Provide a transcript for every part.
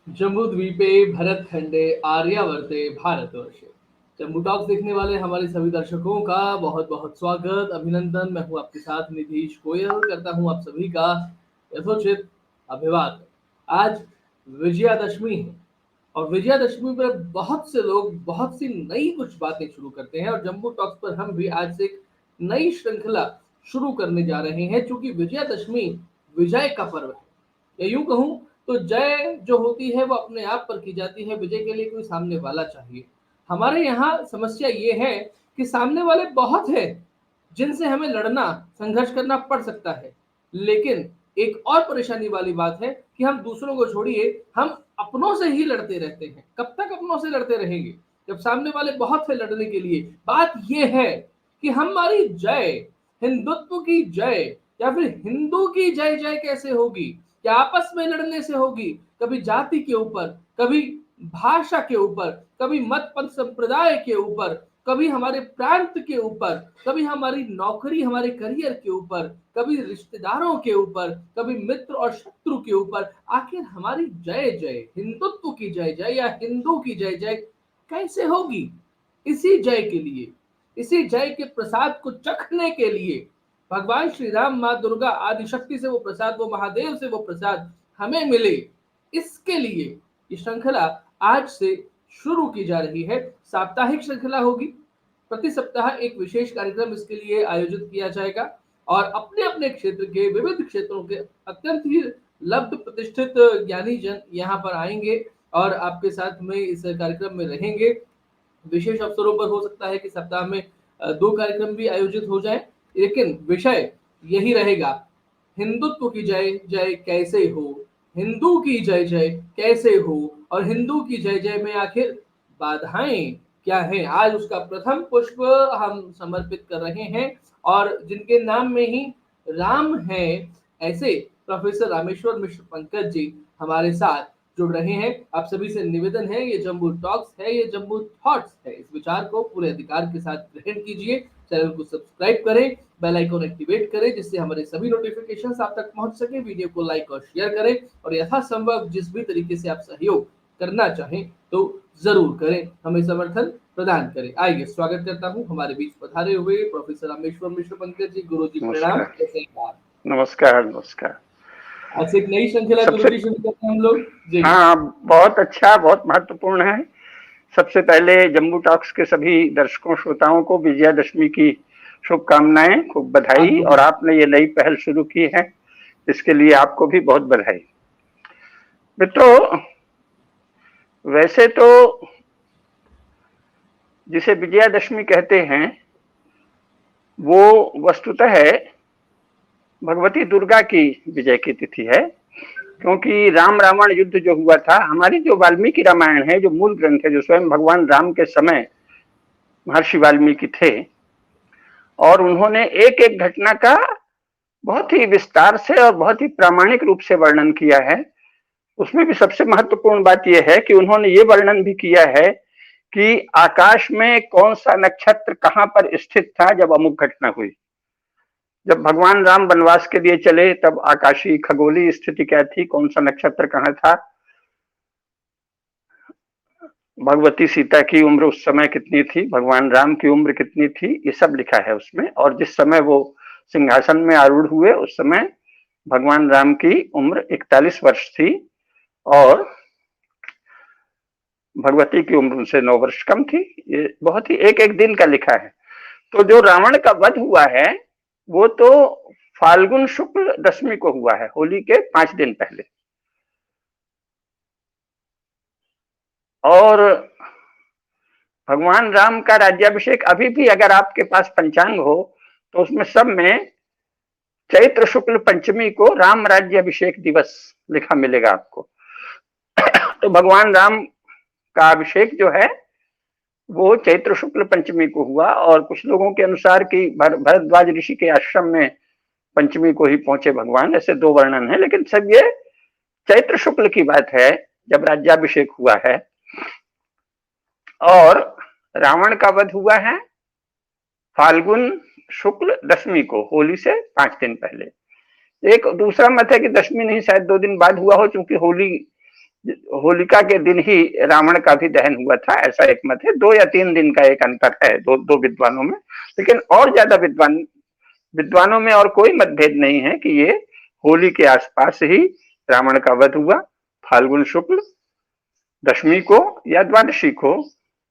जम्बूद्वीपे भरतखंडे आर्यावर्ते भारतवर्षे। जम्बू टॉक्स देखने वाले हमारे सभी दर्शकों का बहुत बहुत स्वागत, अभिनंदन। मैं हूं आपके साथ निधीश गोयल, करता हूं आप सभी का यथोचित अभिवादन। आज विजयादशमी है और विजयादशमी पर बहुत से लोग बहुत सी नई कुछ बातें शुरू करते हैं और जम्बू टॉक्स पर हम भी आज से एक नई श्रृंखला शुरू करने जा रहे हैं, क्योंकि विजयादशमी विजय का पर्व है। या यूं कहूं तो जय जो होती है वो अपने आप पर की जाती है, विजय के लिए कोई सामने वाला चाहिए। हमारे यहाँ समस्या ये है कि सामने वाले बहुत है जिनसे हमें लड़ना, संघर्ष करना पड़ सकता है। लेकिन एक और परेशानी वाली बात है कि हम दूसरों को छोड़िए, हम अपनों से ही लड़ते रहते हैं। कब तक अपनों से लड़ते रहेंगे जब सामने वाले बहुत है लड़ने के लिए। बात यह है कि हमारी जय, हिंदुत्व की जय या फिर हिंदू की जय जय कैसे होगी? क्या आपस में लड़ने से होगी? कभी जाति के ऊपर, कभी भाषा के ऊपर, कभी मत पंथ संप्रदाय के ऊपर, कभी हमारे प्रांत के ऊपर, कभी हमारी नौकरी, हमारे करियर के ऊपर, कभी रिश्तेदारों के ऊपर, कभी मित्र और शत्रु के ऊपर। आखिर हमारी जय जय, हिंदुत्व की जय जय या हिंदू की जय जय कैसे होगी? इसी जय के लिए, इसी जय के प्रसाद को चखने के लिए भगवान श्री राम, माँ दुर्गा, आदि शक्ति से वो प्रसाद, वो महादेव से वो प्रसाद हमें मिले, इसके लिए ये श्रृंखला आज से शुरू की जा रही है। साप्ताहिक श्रृंखला होगी। प्रति सप्ताह एक विशेष कार्यक्रम इसके लिए आयोजित किया जाएगा और अपने अपने क्षेत्र के, विविध क्षेत्रों के अत्यंत ही लब्ध प्रतिष्ठित ज्ञानी जन यहाँ पर आएंगे और आपके साथ में इस कार्यक्रम में रहेंगे। विशेष अवसरों पर हो सकता है कि सप्ताह में दो कार्यक्रम भी आयोजित हो जाए, लेकिन विषय यही रहेगा, हिंदुत्व की जय जय कैसे हो, हिंदू की जय जय कैसे हो, और हिंदू की जय जय में आखिर बाधाएं क्या है। आज उसका प्रथम पुष्प हम समर्पित कर रहे हैं और जिनके नाम में ही राम है, ऐसे प्रोफेसर रामेश्वर मिश्र पंकज जी हमारे साथ जुड़ रहे हैं। आप सभी से निवेदन है, ये जम्बू टॉक्स है, ये जम्बू थॉट्स है। इस विचार को पूरे अधिकार के साथ ग्रहण कीजिए, चैनल को सब्सक्राइब करें, बेल आइकन एक्टिवेट करें जिससे हमारे सभी नोटिफिकेशंस आप तक पहुंच सके। वीडियो को लाइक और शेयर करें और यथासंभव जिस भी तरीके से आप सहयोग करना चाहें तो जरूर करें, हमें समर्थन प्रदान करें। आइए स्वागत करता हूं हमारे बीच पधारे हुए प्रोफेसर रामेश्वर मिश्र पंकज जी। गुरु जी प्रणाम, नमस्कार। कैसे हैं आप? नमस्कार। नमस्कार। आज से एक नई श्रृंखला गुरु सबसे जी शुरू करते हैं हम लोग जी। हाँ, बहुत अच्छा, बहुत महत्वपूर्ण है। सबसे पहले जम्बू टॉक्स के सभी दर्शकों श्रोताओं को विजयादशमी की शुभकामनाएं, खूब बधाई। आपको और भी आपने ये नई पहल शुरू की है, इसके लिए आपको भी बहुत बधाई। मित्रों, वैसे तो जिसे विजयादशमी कहते हैं वो वस्तुतः भगवती दुर्गा की विजय की तिथि है, क्योंकि राम रावण युद्ध जो हुआ था, हमारी जो वाल्मीकि रामायण है, जो मूल ग्रंथ है, जो स्वयं भगवान राम के समय महर्षि वाल्मीकि थे, और उन्होंने एक एक घटना का बहुत ही विस्तार से और बहुत ही प्रामाणिक रूप से वर्णन किया है। उसमें भी सबसे महत्वपूर्ण बात यह है कि उन्होंने ये वर्णन भी किया है कि आकाश में कौन सा नक्षत्र कहां पर स्थित था जब अमुक घटना हुई। जब भगवान राम वनवास के लिए चले तब आकाशीय खगोलीय स्थिति क्या थी, कौन सा नक्षत्र कहां था, भगवती सीता की उम्र उस समय कितनी थी, भगवान राम की उम्र कितनी थी, ये सब लिखा है उसमें। और जिस समय वो सिंहासन में आरूढ़ हुए उस समय भगवान राम की उम्र 41 वर्ष थी और भगवती की उम्र उनसे 9 वर्ष कम थी। ये बहुत ही एक एक दिन का लिखा है। तो जो रावण का वध हुआ है वो तो फाल्गुन शुक्ल दशमी को हुआ है, होली के 5 दिन पहले। और भगवान राम का राज्याभिषेक अभी भी अगर आपके पास पंचांग हो तो उसमें सब में चैत्र शुक्ल पंचमी को राम राज्याभिषेक दिवस लिखा मिलेगा आपको। तो भगवान राम का अभिषेक जो है वो चैत्र शुक्ल पंचमी को हुआ, और कुछ लोगों के अनुसार कि भरद्वाज ऋषि के आश्रम में पंचमी को ही पहुंचे भगवान, ऐसे दो वर्णन है, लेकिन सब ये चैत्र शुक्ल की बात है जब राज्याभिषेक हुआ है। और रावण का वध हुआ है फाल्गुन शुक्ल दशमी को, होली से 5 दिन पहले। एक दूसरा मत है कि दशमी नहीं, शायद 2 दिन बाद हुआ हो, क्योंकि होली होलिका के दिन ही रावण का भी दहन हुआ था, ऐसा एक मत है। 2 या 3 दिन का एक अंतर है दो विद्वानों में, लेकिन और ज्यादा विद्वानों में और कोई मतभेद नहीं है कि ये होली के आसपास ही रावण का वध हुआ, फाल्गुन शुक्ल दशमी को या द्वादशी को।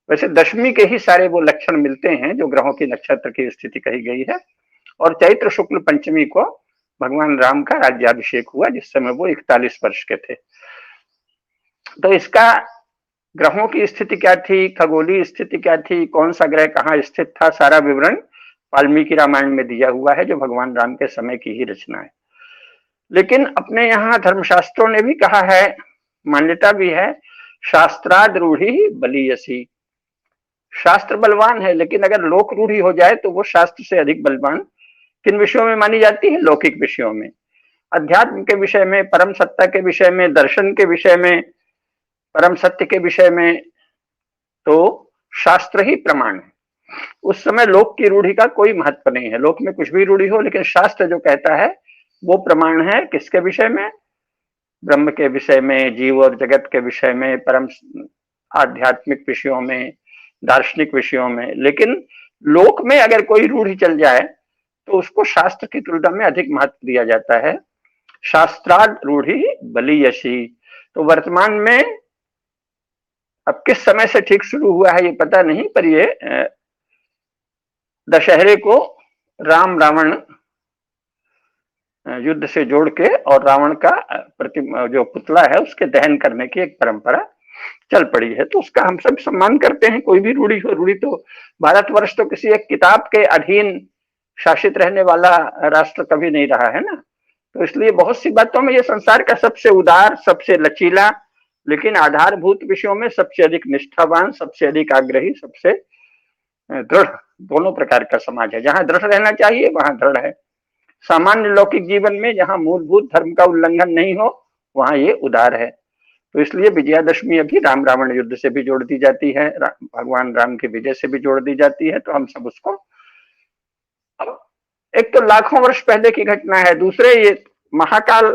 वैसे दशमी के ही सारे वो लक्षण मिलते हैं जो ग्रहों की नक्षत्र की स्थिति कही गई है। और चैत्र शुक्ल पंचमी को भगवान राम का राज्याभिषेक हुआ, जिस समय वो 41 वर्ष के थे। तो इसका ग्रहों की स्थिति क्या थी, खगोलीय स्थिति क्या थी, कौन सा ग्रह कहाँ स्थित था, सारा विवरण वाल्मीकि रामायण में दिया हुआ है, जो भगवान राम के समय की ही रचना है। लेकिन अपने यहाँ धर्मशास्त्रों ने भी कहा है, मान्यता भी है, शास्त्राद रूढ़ी बलीयसी। शास्त्र बलवान है, लेकिन अगर लोक रूढ़ी हो जाए तो वो शास्त्र से अधिक बलवान किन विषयों में मानी जाती है? लौकिक विषयों में, अध्यात्म के विषय में, परम सत्ता के विषय में, दर्शन के विषय में, परम सत्य के विषय में तो शास्त्र ही प्रमाण है। उस समय लोक की रूढ़ी का कोई महत्व नहीं है, लोक में कुछ भी रूढ़ी हो, लेकिन शास्त्र जो कहता है वो प्रमाण है। किसके विषय में? ब्रह्म के विषय में, जीव और जगत के विषय में, परम आध्यात्मिक विषयों में, दार्शनिक विषयों में। लेकिन लोक में अगर कोई रूढ़ी चल जाए तो उसको शास्त्र की तुलना में अधिक महत्व दिया जाता है। शास्त्रार्थ रूढ़ी बलीयसी। तो वर्तमान में अब किस समय से ठीक शुरू हुआ है ये पता नहीं, पर ये दशहरे को राम रावण युद्ध से जोड़ के और रावण का प्रतिमा जो पुतला है उसके दहन करने की एक परंपरा चल पड़ी है, तो उसका हम सब सम्मान करते हैं। कोई भी रूढ़ी हो, रूढ़ी तो भारतवर्ष तो किसी एक किताब के अधीन शासित रहने वाला राष्ट्र कभी नहीं रहा है ना। तो इसलिए बहुत सी बातों में ये संसार का सबसे उदार, सबसे लचीला, लेकिन आधारभूत विषयों में सबसे अधिक निष्ठावान, सबसे अधिक आग्रही, सबसे दृढ़ दोनों प्रकार का समाज है। जहां दृढ़ रहना चाहिए वहां दृढ़ है। सामान्य लौकिक जीवन में जहां मूलभूत धर्म का उल्लंघन नहीं हो वहां ये उदार है। तो इसलिए विजयादशमी अभी राम रावण युद्ध से भी जोड़ दी जाती है, भगवान राम की विजय से भी जोड़ दी जाती है। तो हम सब उसको, एक तो लाखों वर्ष पहले की घटना है, दूसरे ये महाकाल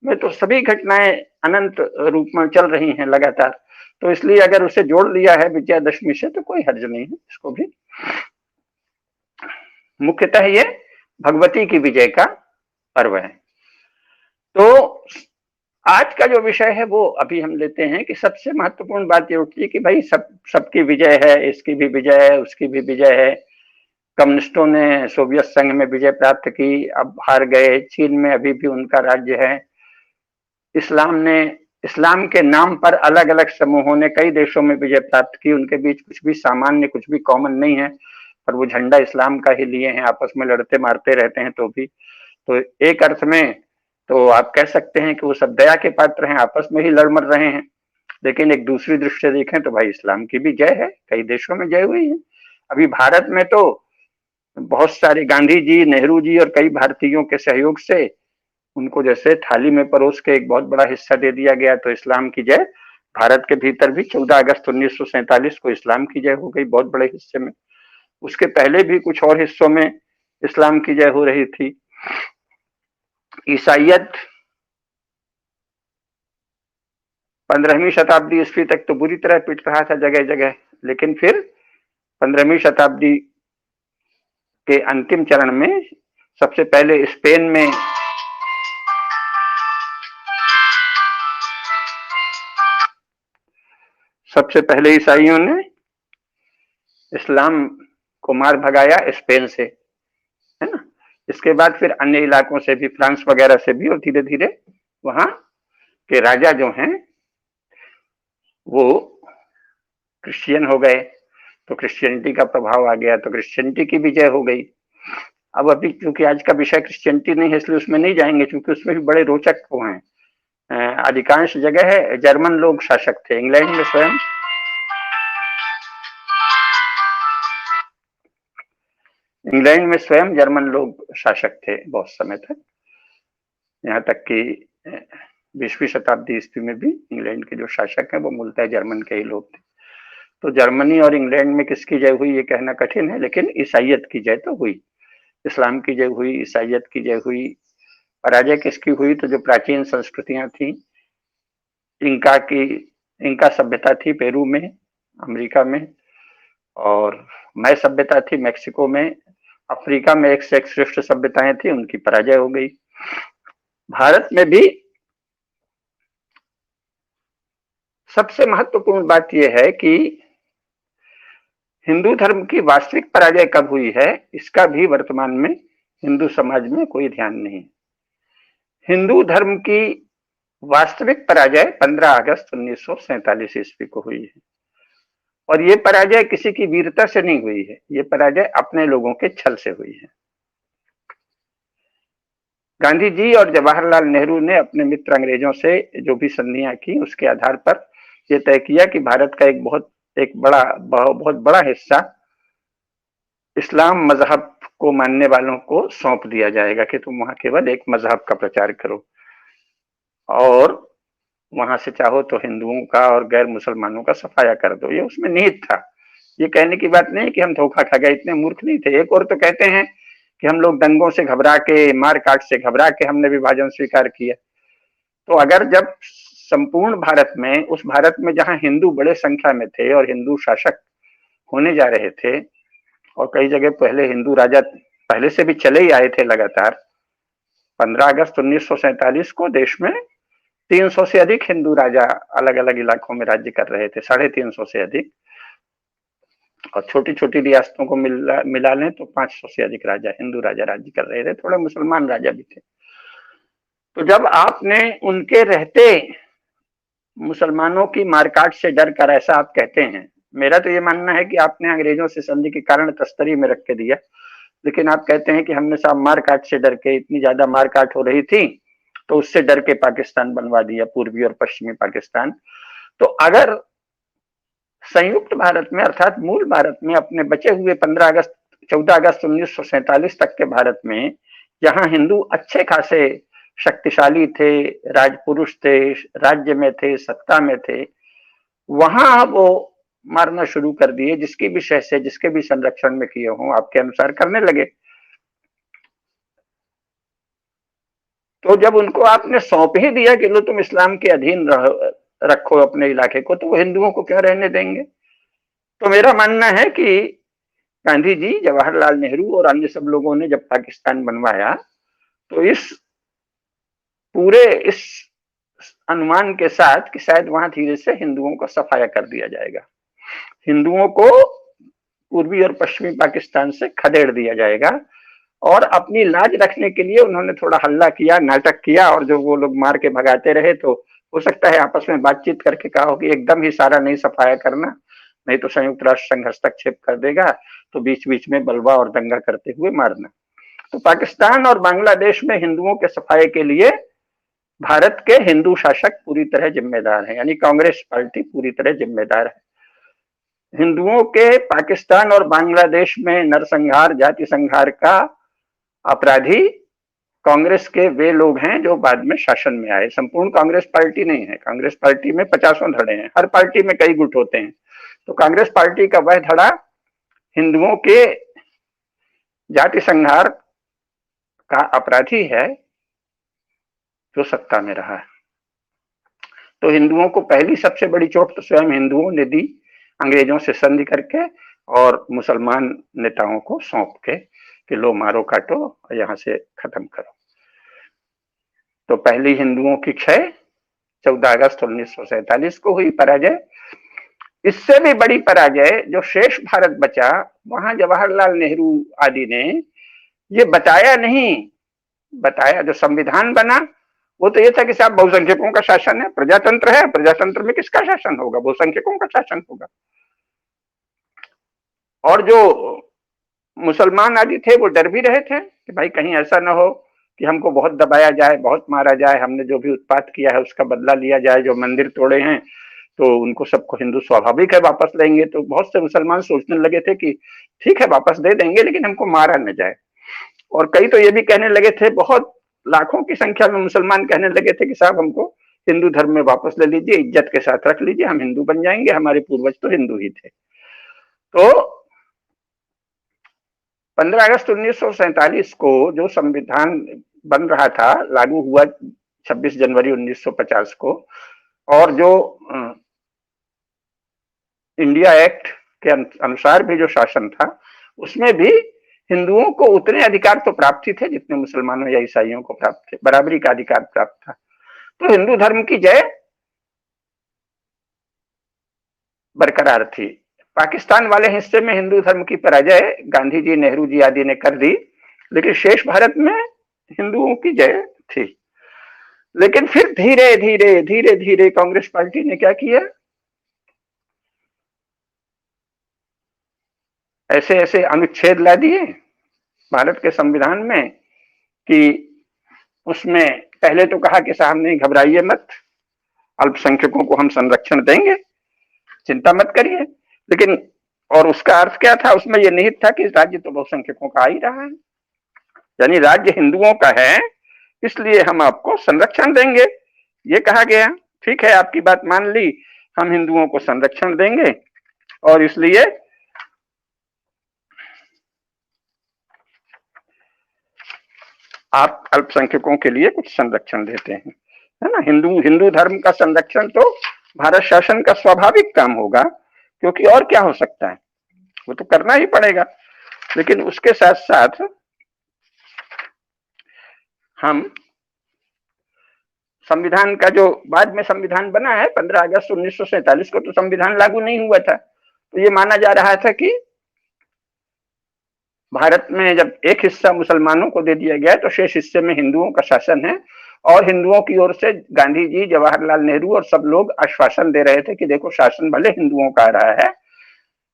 में तो सभी घटनाएं अनंत रूप में चल रही हैं लगातार। तो इसलिए अगर उसे जोड़ लिया है विजयादशमी से तो कोई हर्ज नहीं है इसको भी। मुख्यतः ये भगवती की विजय का पर्व है। तो आज का जो विषय है वो अभी हम लेते हैं कि सबसे महत्वपूर्ण बात ये उठती है कि भाई सबकी विजय है, इसकी भी विजय है, उसकी भी विजय है। कम्युनिस्टों ने सोवियत संघ में विजय प्राप्त की, अब हार गए। चीन में अभी भी उनका राज्य है। इस्लाम के नाम पर अलग अलग समूहों ने कई देशों में विजय प्राप्त की। उनके बीच कुछ भी सामान्य, कुछ भी कॉमन नहीं है, पर वो झंडा इस्लाम का ही लिए हैं, आपस में लड़ते मारते रहते हैं। तो भी तो एक अर्थ में तो आप कह सकते हैं कि वो सब दया के पात्र हैं, आपस में ही लड़ मर रहे हैं। लेकिन एक दूसरी दृष्टि से देखें तो भाई इस्लाम की भी जय है, कई देशों में जय हुई है। अभी भारत में तो बहुत सारे गांधी जी, नेहरू जी और कई भारतीयों के सहयोग से उनको जैसे थाली में परोस के एक बहुत बड़ा हिस्सा दे दिया गया। तो इस्लाम की जय भारत के भीतर भी 14 अगस्त 1947 को इस्लाम की जय हो गई बहुत बड़े हिस्से में। उसके पहले भी कुछ और हिस्सों में इस्लाम की जय हो रही थी। ईसाइयत 15वीं शताब्दी ईस्वी तक तो बुरी तरह पिट रहा था जगह जगह, लेकिन फिर 15वीं शताब्दी के अंतिम चरण में सबसे पहले स्पेन में सबसे पहले ईसाइयों ने इस्लाम को मार भगाया स्पेन से, है ना। इसके बाद फिर अन्य इलाकों से भी, फ्रांस वगैरह से भी, और धीरे धीरे वहां के राजा जो हैं वो क्रिश्चियन हो गए। तो क्रिश्चियनिटी का प्रभाव आ गया, तो क्रिश्चियनिटी की विजय हो गई। अब अभी क्योंकि आज का विषय क्रिश्चियनिटी नहीं है इसलिए उसमें नहीं जाएंगे, क्योंकि उसमें भी बड़े रोचक वो हैं। अधिकांश जगह है जर्मन लोग शासक थे। इंग्लैंड में स्वयं जर्मन लोग शासक थे बहुत समय तक, यहाँ तक कि 20वीं शताब्दी ईस्वी में भी इंग्लैंड के जो शासक हैं वो मूलतः जर्मन के ही लोग थे। तो जर्मनी और इंग्लैंड में किसकी जय हुई ये कहना कठिन है, लेकिन ईसाइयत की जय तो हुई, इस्लाम की जय हुई, ईसाइयत की जय हुई। पराजय किसकी हुई? तो जो प्राचीन संस्कृतियां थी इंका सभ्यता थी पेरू में, अमेरिका में, और मय सभ्यता थी मेक्सिको में। अफ्रीका में एक से एक श्रेष्ठ सभ्यताएं थी, उनकी पराजय हो गई। भारत में भी सबसे महत्वपूर्ण बात यह है कि हिंदू धर्म की वास्तविक पराजय कब हुई है, इसका भी वर्तमान में हिंदू समाज में कोई ध्यान नहीं। हिंदू धर्म की वास्तविक पराजय 15 अगस्त 1947 ईस्वी को हुई है, और ये पराजय किसी की वीरता से नहीं हुई है, ये पराजय अपने लोगों के छल से हुई है। गांधी जी और जवाहरलाल नेहरू ने अपने मित्र अंग्रेजों से जो भी संधियां की, उसके आधार पर यह तय किया कि भारत का एक बहुत बड़ा हिस्सा इस्लाम मजहब को मानने वालों को सौंप दिया जाएगा कि तुम वहां केवल एक मजहब का प्रचार करो, और वहां से चाहो तो हिंदुओं का और गैर मुसलमानों का सफाया कर दो। ये उसमें निहित था। ये कहने की बात नहीं कि हम धोखा खा गए, इतने मूर्ख नहीं थे। एक और तो कहते हैं कि हम लोग दंगों से घबरा के, मार काट से घबरा के हमने विभाजन स्वीकार किया। तो अगर जब संपूर्ण भारत में, उस भारत में जहां हिंदू बड़े संख्या में थे और हिंदू शासक होने जा रहे थे, और कई जगह पहले हिंदू राजा पहले से भी चले ही आए थे लगातार, 15 अगस्त 1947 को देश में 300 से अधिक हिंदू राजा अलग अलग इलाकों में राज्य कर रहे थे, 350 से अधिक, और छोटी छोटी रियासतों को मिला लें तो 500 से अधिक राजा, हिंदू राजा राज्य कर रहे थे, थोड़े मुसलमान राजा भी थे। तो जब आपने उनके रहते मुसलमानों की मारकाट से डर कर, ऐसा आप कहते हैं, मेरा तो ये मानना है कि आपने अंग्रेजों से संधि के कारण तस्तरी में रख के दिया, लेकिन आप कहते हैं कि हमने साहब मारकाट से डर के, इतनी ज्यादा मारकाट हो रही थी तो उससे डर के पाकिस्तान बनवा दिया, पूर्वी और पश्चिमी पाकिस्तान। तो अगर संयुक्त भारत में, अर्थात मूल भारत में, अपने बचे हुए 14 अगस्त 1947 तक के भारत में, जहां हिंदू अच्छे खासे शक्तिशाली थे, राजपुरुष थे, राज्य में थे, सत्ता में थे, वहां वो मारना शुरू कर दिए, जिसकी भी शह से, जिसके भी संरक्षण में किए हों, आपके अनुसार करने लगे। तो जब उनको आपने सौंप ही दिया कि लो तुम इस्लाम के अधीन रखो अपने इलाके को, तो वो हिंदुओं को क्यों रहने देंगे? तो मेरा मानना है कि गांधी जी, जवाहरलाल नेहरू और अन्य सब लोगों ने जब पाकिस्तान बनवाया, तो इस अनुमान के साथ कि शायद वहां धीरे से हिंदुओं का सफाया कर दिया जाएगा, हिंदुओं को पूर्वी और पश्चिमी पाकिस्तान से खदेड़ दिया जाएगा, और अपनी लाज रखने के लिए उन्होंने थोड़ा हल्ला किया, नाटक किया, और जो वो लोग मार के भगाते रहे, तो हो सकता है आपस में बातचीत करके कहा हो कि एकदम ही सारा नहीं सफाया करना, नहीं तो संयुक्त राष्ट्र संघ हस्तक्षेप कर देगा, तो बीच बीच में बलवा और दंगा करते हुए मारना। तो पाकिस्तान और बांग्लादेश में हिंदुओं के सफाये के लिए भारत के हिंदू शासक पूरी तरह जिम्मेदार हैं, यानी कांग्रेस पार्टी पूरी तरह जिम्मेदार है। हिंदुओं के पाकिस्तान और बांग्लादेश में नरसंहार, जाति संहार का अपराधी कांग्रेस के वे लोग हैं जो बाद में शासन में आए। संपूर्ण कांग्रेस पार्टी नहीं है, कांग्रेस पार्टी में 50 धड़े हैं, हर पार्टी में कई गुट होते हैं। तो कांग्रेस पार्टी का वह धड़ा हिंदुओं के जाति संहार का अपराधी है जो सत्ता में रहा है। तो हिंदुओं को पहली सबसे बड़ी चोट तो स्वयं हिंदुओं ने दी, अंग्रेजों से संधि करके और मुसलमान नेताओं को सौंप के कि लो मारो काटो और यहां से खत्म करो। तो पहली हिंदुओं की क्षय 14 अगस्त 1947 को हुई पराजय। इससे भी बड़ी पराजय जो शेष भारत बचा, वहां जवाहरलाल नेहरू आदि ने ये बताया नहीं, बताया जो संविधान बना वो तो ये था कि साहब बहुसंख्यकों का शासन है, प्रजातंत्र है, प्रजातंत्र में किसका शासन होगा? बहुसंख्यकों का शासन होगा। और जो मुसलमान आदि थे वो डर भी रहे थे कि भाई कहीं ऐसा ना हो कि हमको बहुत दबाया जाए, बहुत मारा जाए, हमने जो भी उत्पात किया है उसका बदला लिया जाए, जो मंदिर तोड़े हैं तो उनको सबको हिंदू स्वाभाविक है वापस लेंगे। तो बहुत से मुसलमान सोचने लगे थे कि ठीक है वापस दे देंगे लेकिन हमको मारा न जाए। और कई तो ये भी कहने लगे थे, बहुत लाखों की संख्या में मुसलमान कहने लगे थे कि साहब हमको हिंदू धर्म में वापस ले लीजिए, इज्जत के साथ रख लीजिए, हम हिंदू बन जाएंगे, हमारे पूर्वज तो हिंदू ही थे। तो 15 अगस्त 1947 को जो संविधान बन रहा था, लागू हुआ 26 जनवरी 1950 को, और जो इंडिया एक्ट के अनुसार भी जो शासन था उसमें भी हिंदुओं को उतने अधिकार तो प्राप्त ही थे जितने मुसलमानों या ईसाइयों को प्राप्त थे, बराबरी का अधिकार प्राप्त था। तो हिंदू धर्म की जय बरकरार थी। पाकिस्तान वाले हिस्से में हिंदू धर्म की पराजय गांधी जी, नेहरू जी आदि ने कर दी, लेकिन शेष भारत में हिंदुओं की जय थी। लेकिन फिर धीरे धीरे कांग्रेस पार्टी ने क्या किया, ऐसे ऐसे अनुच्छेद ला दिए भारत के संविधान में कि उसमें पहले तो कहा कि साहब नहीं घबराइए मत, अल्पसंख्यकों को हम संरक्षण देंगे, चिंता मत करिए। लेकिन और उसका अर्थ क्या था, उसमें यह निहित था कि राज्य तो बहुसंख्यकों का आ ही रहा है, यानी राज्य हिंदुओं का है, इसलिए हम आपको संरक्षण देंगे। ये कहा गया, ठीक है आपकी बात मान ली, हम हिंदुओं को संरक्षण देंगे और इसलिए आप अल्पसंख्यकों के लिए कुछ संरक्षण देते हैं, है ना। हिंदू धर्म का संरक्षण तो भारत शासन का स्वाभाविक काम होगा, क्योंकि और क्या हो सकता है, वो तो करना ही पड़ेगा। लेकिन उसके साथ साथ हम संविधान का जो बाद में संविधान बना है 15 अगस्त 1947 को, तो संविधान लागू नहीं हुआ था। तो ये माना जा रहा था कि भारत में जब एक हिस्सा मुसलमानों को दे दिया गया तो शेष हिस्से में हिंदुओं का शासन है, और हिंदुओं की ओर से गांधी जी, जवाहरलाल नेहरू और सब लोग आश्वासन दे रहे थे कि देखो शासन भले हिंदुओं का आ रहा है,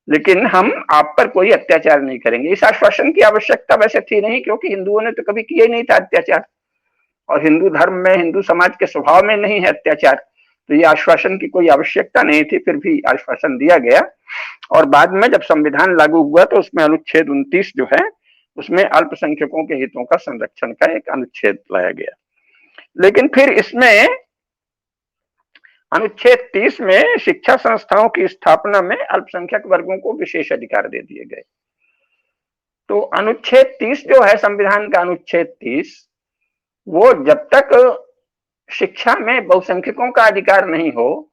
लेकिन हम आप पर कोई अत्याचार नहीं करेंगे। इस आश्वासन की आवश्यकता वैसे थी नहीं, क्योंकि हिंदुओं ने तो कभी किया ही नहीं था अत्याचार, और हिंदू धर्म में, हिंदू समाज के स्वभाव में नहीं है अत्याचार, तो ये आश्वासन की कोई आवश्यकता नहीं थी। फिर भी आश्वासन दिया गया, और बाद में जब संविधान लागू हुआ तो उसमें अनुच्छेद 29 जो है, उसमें अल्पसंख्यकों के हितों का संरक्षण का एक अनुच्छेद लाया गया। लेकिन फिर इसमें अनुच्छेद 30 में शिक्षा संस्थाओं की स्थापना में अल्पसंख्यक वर्गों को विशेष अधिकार दे दिए गए। तो अनुच्छेद 30 जो है संविधान का, अनुच्छेद 30, वो जब तक शिक्षा में बहुसंख्यकों का अधिकार नहीं हो,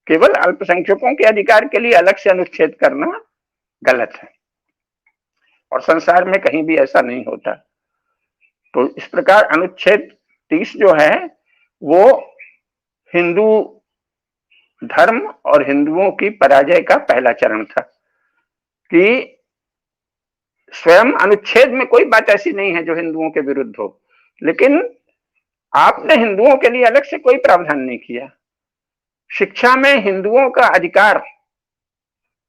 केवल अल्पसंख्यकों के अधिकार के लिए अलग से अनुच्छेद करना गलत है, और संसार में कहीं भी ऐसा नहीं होता। तो इस प्रकार अनुच्छेद 30 जो है वो हिंदू धर्म और हिंदुओं की पराजय का पहला चरण था, कि स्वयं अनुच्छेद में कोई बात ऐसी नहीं है जो हिंदुओं के विरुद्ध हो, लेकिन आपने हिंदुओं के लिए अलग से कोई प्रावधान नहीं किया। शिक्षा में हिंदुओं का अधिकार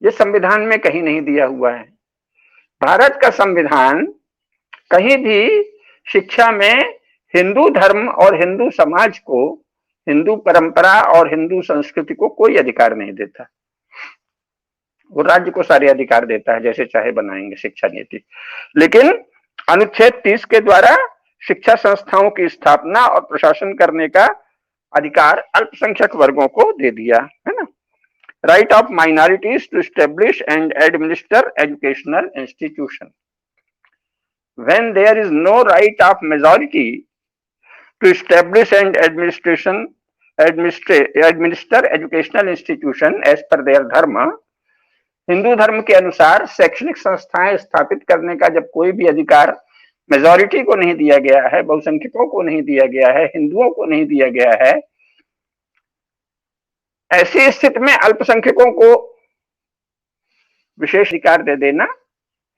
ये संविधान में कहीं नहीं दिया हुआ है। भारत का संविधान कहीं भी शिक्षा में हिंदू धर्म और हिंदू समाज को, हिंदू परंपरा और हिंदू संस्कृति को कोई अधिकार नहीं देता। वो राज्य को सारे अधिकार देता है, जैसे चाहे बनाएंगे शिक्षा नीति। लेकिन अनुच्छेद 30 के द्वारा शिक्षा संस्थाओं की स्थापना और प्रशासन करने का अधिकार अल्पसंख्यक वर्गों को दे दिया, है ना। Right of minorities to establish and administer educational institution, when there is no right of majority to establish and administer educational institution as per their dharma. Hindu धर्म के अनुसार शैक्षणिक संस्थाएं स्थापित करने का जब कोई भी अधिकार मेजॉरिटी को नहीं दिया गया है, बहुसंख्यकों को नहीं दिया गया है, हिंदुओं को नहीं दिया गया है, ऐसी स्थिति में अल्पसंख्यकों को विशेष अधिकार दे देना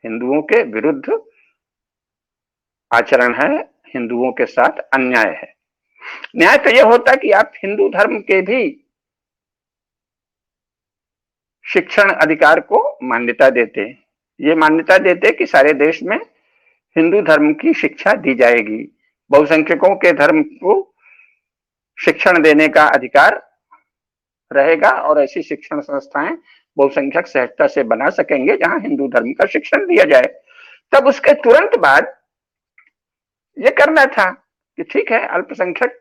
हिंदुओं के विरुद्ध आचरण है, हिंदुओं के साथ अन्याय है। न्याय तो यह होता कि आप हिंदू धर्म के भी शिक्षण अधिकार को मान्यता देते, ये मान्यता देते कि सारे देश में हिंदू धर्म की शिक्षा दी जाएगी, बहुसंख्यकों के धर्म को शिक्षण देने का अधिकार रहेगा, और ऐसी शिक्षण संस्थाएं बहुसंख्यक सहजता से बना सकेंगे जहां हिंदू धर्म का शिक्षण दिया जाए। तब उसके तुरंत बाद ये करना था कि ठीक है, अल्पसंख्यक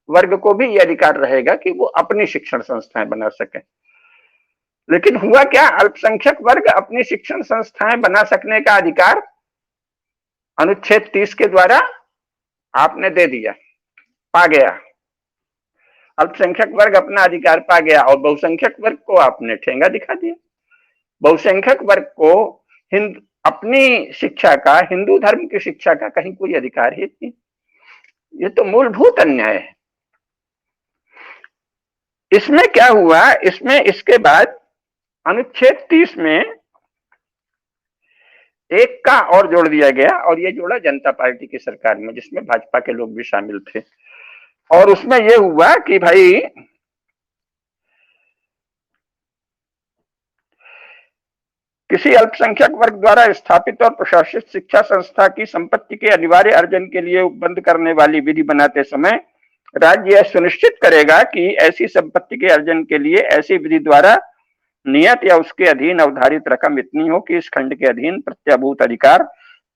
वर्ग को भी यह अधिकार रहेगा कि वो अपनी शिक्षण संस्थाएं बना सके। लेकिन हुआ क्या, अल्पसंख्यक वर्ग अपनी शिक्षण संस्थाएं बना सकने का अधिकार अनुच्छेद 30 के द्वारा आपने दे दिया, पा गया, अल्पसंख्यक वर्ग अपना अधिकार पा गया और बहुसंख्यक वर्ग को आपने ठेंगा दिखा दिया। बहुसंख्यक वर्ग को अपनी शिक्षा का, हिंदू धर्म की शिक्षा का कहीं कोई अधिकार ही नहीं। ये तो मूलभूत अन्याय है। इसमें क्या हुआ, इसमें इसके बाद अनुच्छेद 30 में एक का और जोड़ दिया गया, और ये जोड़ा जनता पार्टी की सरकार में, जिसमें भाजपा के लोग भी शामिल थे। और उसमें यह हुआ कि भाई किसी अल्पसंख्यक वर्ग द्वारा स्थापित और प्रशासित शिक्षा संस्था की संपत्ति के अनिवार्य अर्जन के लिए उपबंध करने वाली विधि बनाते समय राज्य यह सुनिश्चित करेगा कि ऐसी संपत्ति के अर्जन के लिए ऐसी विधि द्वारा नियत या उसके अधीन अवधारित रकम इतनी हो कि इस खंड के अधीन प्रत्याभूत अधिकार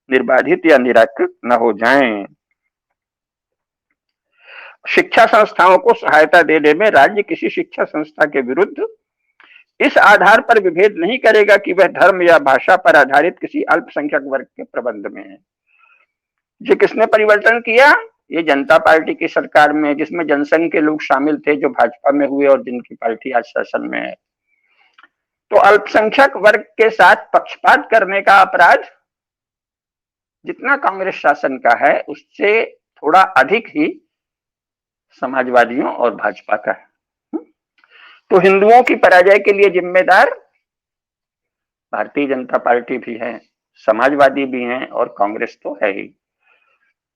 निर्बाधित या निराकृत न हो जाएं। शिक्षा संस्थाओं को सहायता देने में राज्य किसी शिक्षा संस्था के विरुद्ध इस आधार पर विभेद नहीं करेगा कि वह धर्म या भाषा पर आधारित किसी अल्पसंख्यक वर्ग के प्रबंध में है। ये किसने परिवर्तन किया? ये जनता पार्टी की सरकार में, जिसमें जनसंघ के लोग शामिल थे जो भाजपा में हुए और जिनकी पार्टी आज शासन में है। तो अल्पसंख्यक वर्ग के साथ पक्षपात करने का अपराध जितना कांग्रेस शासन का है उससे थोड़ा अधिक ही समाजवादियों और भाजपा का है। तो हिंदुओं की पराजय के लिए जिम्मेदार भारतीय जनता पार्टी भी है, समाजवादी भी हैं और कांग्रेस तो है ही।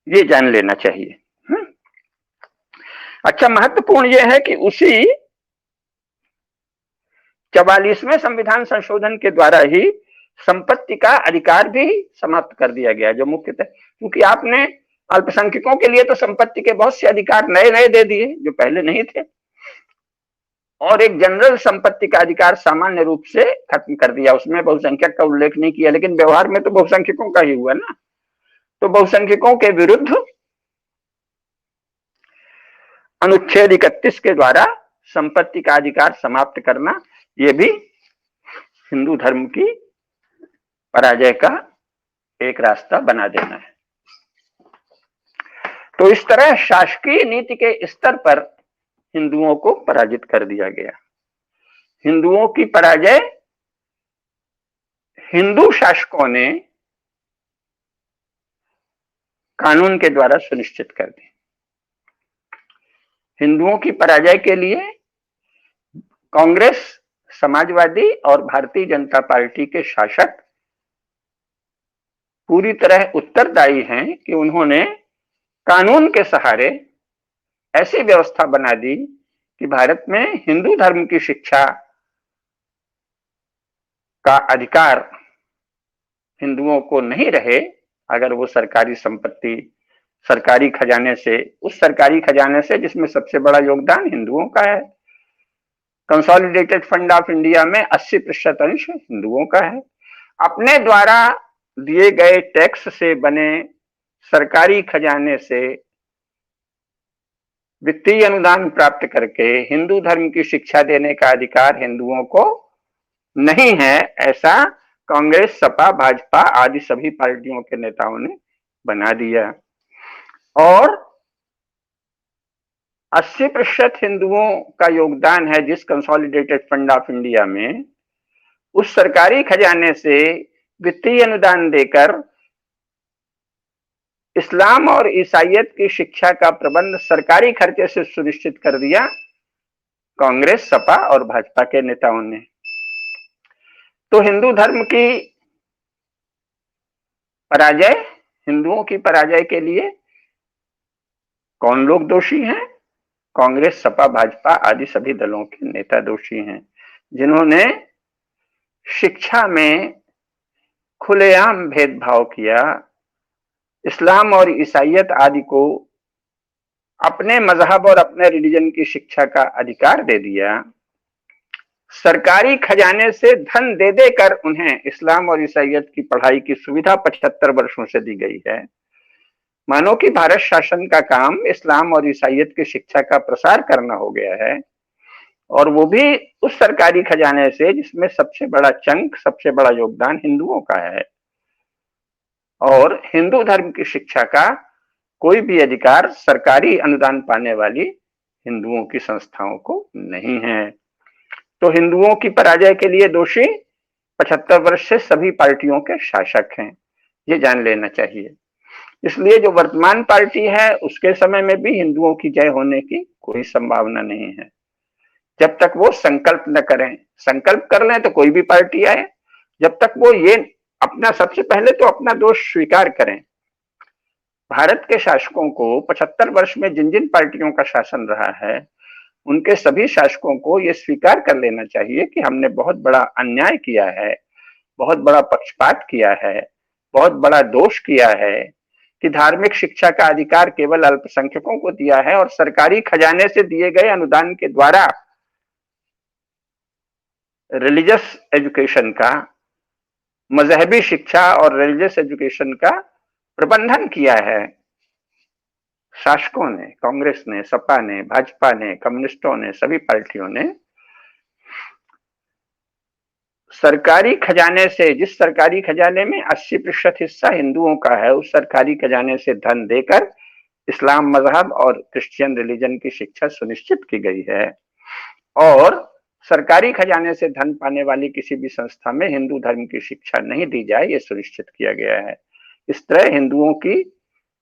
ये जान लेना चाहिए। अच्छा, महत्वपूर्ण यह है कि उसी 44वें संविधान संशोधन के द्वारा ही संपत्ति का अधिकार भी समाप्त कर दिया गया, जो मुख्यतः क्योंकि आपने अल्पसंख्यकों के लिए तो संपत्ति के बहुत से अधिकार नए नए दे दिए जो पहले नहीं थे, और एक जनरल संपत्ति का अधिकार सामान्य रूप से खत्म कर दिया। उसमें बहुसंख्यक का उल्लेख नहीं किया, लेकिन व्यवहार में तो बहुसंख्यकों का ही हुआ ना। तो बहुसंख्यकों के विरुद्ध अनुच्छेद 31 के द्वारा संपत्ति का अधिकार समाप्त करना, यह भी हिंदू धर्म की पराजय का एक रास्ता बना देना है। तो इस तरह शासकीय नीति के स्तर पर हिंदुओं को पराजित कर दिया गया। हिंदुओं की पराजय हिंदू शासकों ने कानून के द्वारा सुनिश्चित कर दी। हिंदुओं की पराजय के लिए कांग्रेस, समाजवादी और भारतीय जनता पार्टी के शासक पूरी तरह उत्तरदायी हैं कि उन्होंने कानून के सहारे ऐसी व्यवस्था बना दी कि भारत में हिंदू धर्म की शिक्षा का अधिकार हिंदुओं को नहीं रहे अगर वो सरकारी संपत्ति, सरकारी खजाने से, उस सरकारी खजाने से जिसमें सबसे बड़ा योगदान हिंदुओं का है। कंसोलिडेटेड फंड ऑफ इंडिया में 80% अंश हिंदुओं का है। अपने द्वारा दिए गए टैक्स से बने सरकारी खजाने से वित्तीय अनुदान प्राप्त करके हिंदू धर्म की शिक्षा देने का अधिकार हिंदुओं को नहीं है, ऐसा कांग्रेस, सपा, भाजपा आदि सभी पार्टियों के नेताओं ने बना दिया। और 80% हिंदुओं का योगदान है जिस कंसोलिडेटेड फंड ऑफ इंडिया में, उस सरकारी खजाने से वित्तीय अनुदान देकर इस्लाम और ईसाइयत की शिक्षा का प्रबंध सरकारी खर्चे से सुनिश्चित कर दिया कांग्रेस, सपा और भाजपा के नेताओं ने। तो हिंदू धर्म की पराजय, हिंदुओं की पराजय के लिए कौन लोग दोषी हैं? कांग्रेस, सपा, भाजपा आदि सभी दलों के नेता दोषी हैं, जिन्होंने शिक्षा में खुलेआम भेदभाव किया, इस्लाम और ईसाइयत आदि को अपने मजहब और अपने रिलीजन की शिक्षा का अधिकार दे दिया। सरकारी खजाने से धन दे देकर उन्हें इस्लाम और ईसाइयत की पढ़ाई की सुविधा 75 वर्षों से दी गई है। मानो कि भारत शासन का काम इस्लाम और ईसाइयत की शिक्षा का प्रसार करना हो गया है, और वो भी उस सरकारी खजाने से जिसमें सबसे बड़ा चंक, सबसे बड़ा योगदान हिंदुओं का है। और हिंदू धर्म की शिक्षा का कोई भी अधिकार सरकारी अनुदान पाने वाली हिंदुओं की संस्थाओं को नहीं है। तो हिंदुओं की पराजय के लिए दोषी 75 वर्ष से सभी पार्टियों के शासक हैं, ये जान लेना चाहिए। इसलिए जो वर्तमान पार्टी है उसके समय में भी हिंदुओं की जय होने की कोई संभावना नहीं है, जब तक वो संकल्प न करें। संकल्प कर लें तो कोई भी पार्टी आए, जब तक वो ये अपना, सबसे पहले तो अपना दोष स्वीकार करें। भारत के शासकों को 75 वर्ष में जिन जिन पार्टियों का शासन रहा है, उनके सभी शासकों को ये स्वीकार कर लेना चाहिए कि हमने बहुत बड़ा अन्याय किया है, बहुत बड़ा पक्षपात किया है, बहुत बड़ा दोष किया है कि धार्मिक शिक्षा का अधिकार केवल अल्पसंख्यकों को दिया है और सरकारी खजाने से दिए गए अनुदान के द्वारा रिलीजियस एजुकेशन का, मजहबी शिक्षा और रिलीजियस एजुकेशन का प्रबंधन किया है शासकों ने, कांग्रेस ने, सपा ने, भाजपा ने, कम्युनिस्टों ने, सभी पार्टियों ने। सरकारी खजाने से, जिस सरकारी खजाने में 80% हिस्सा हिंदुओं का है, उस सरकारी खजाने से धन देकर इस्लाम मजहब और क्रिश्चियन रिलीजन की शिक्षा सुनिश्चित की गई है। और सरकारी खजाने से धन पाने वाली किसी भी संस्था में हिंदू धर्म की शिक्षा नहीं दी जाए, ये सुनिश्चित किया गया है। इस तरह हिंदुओं की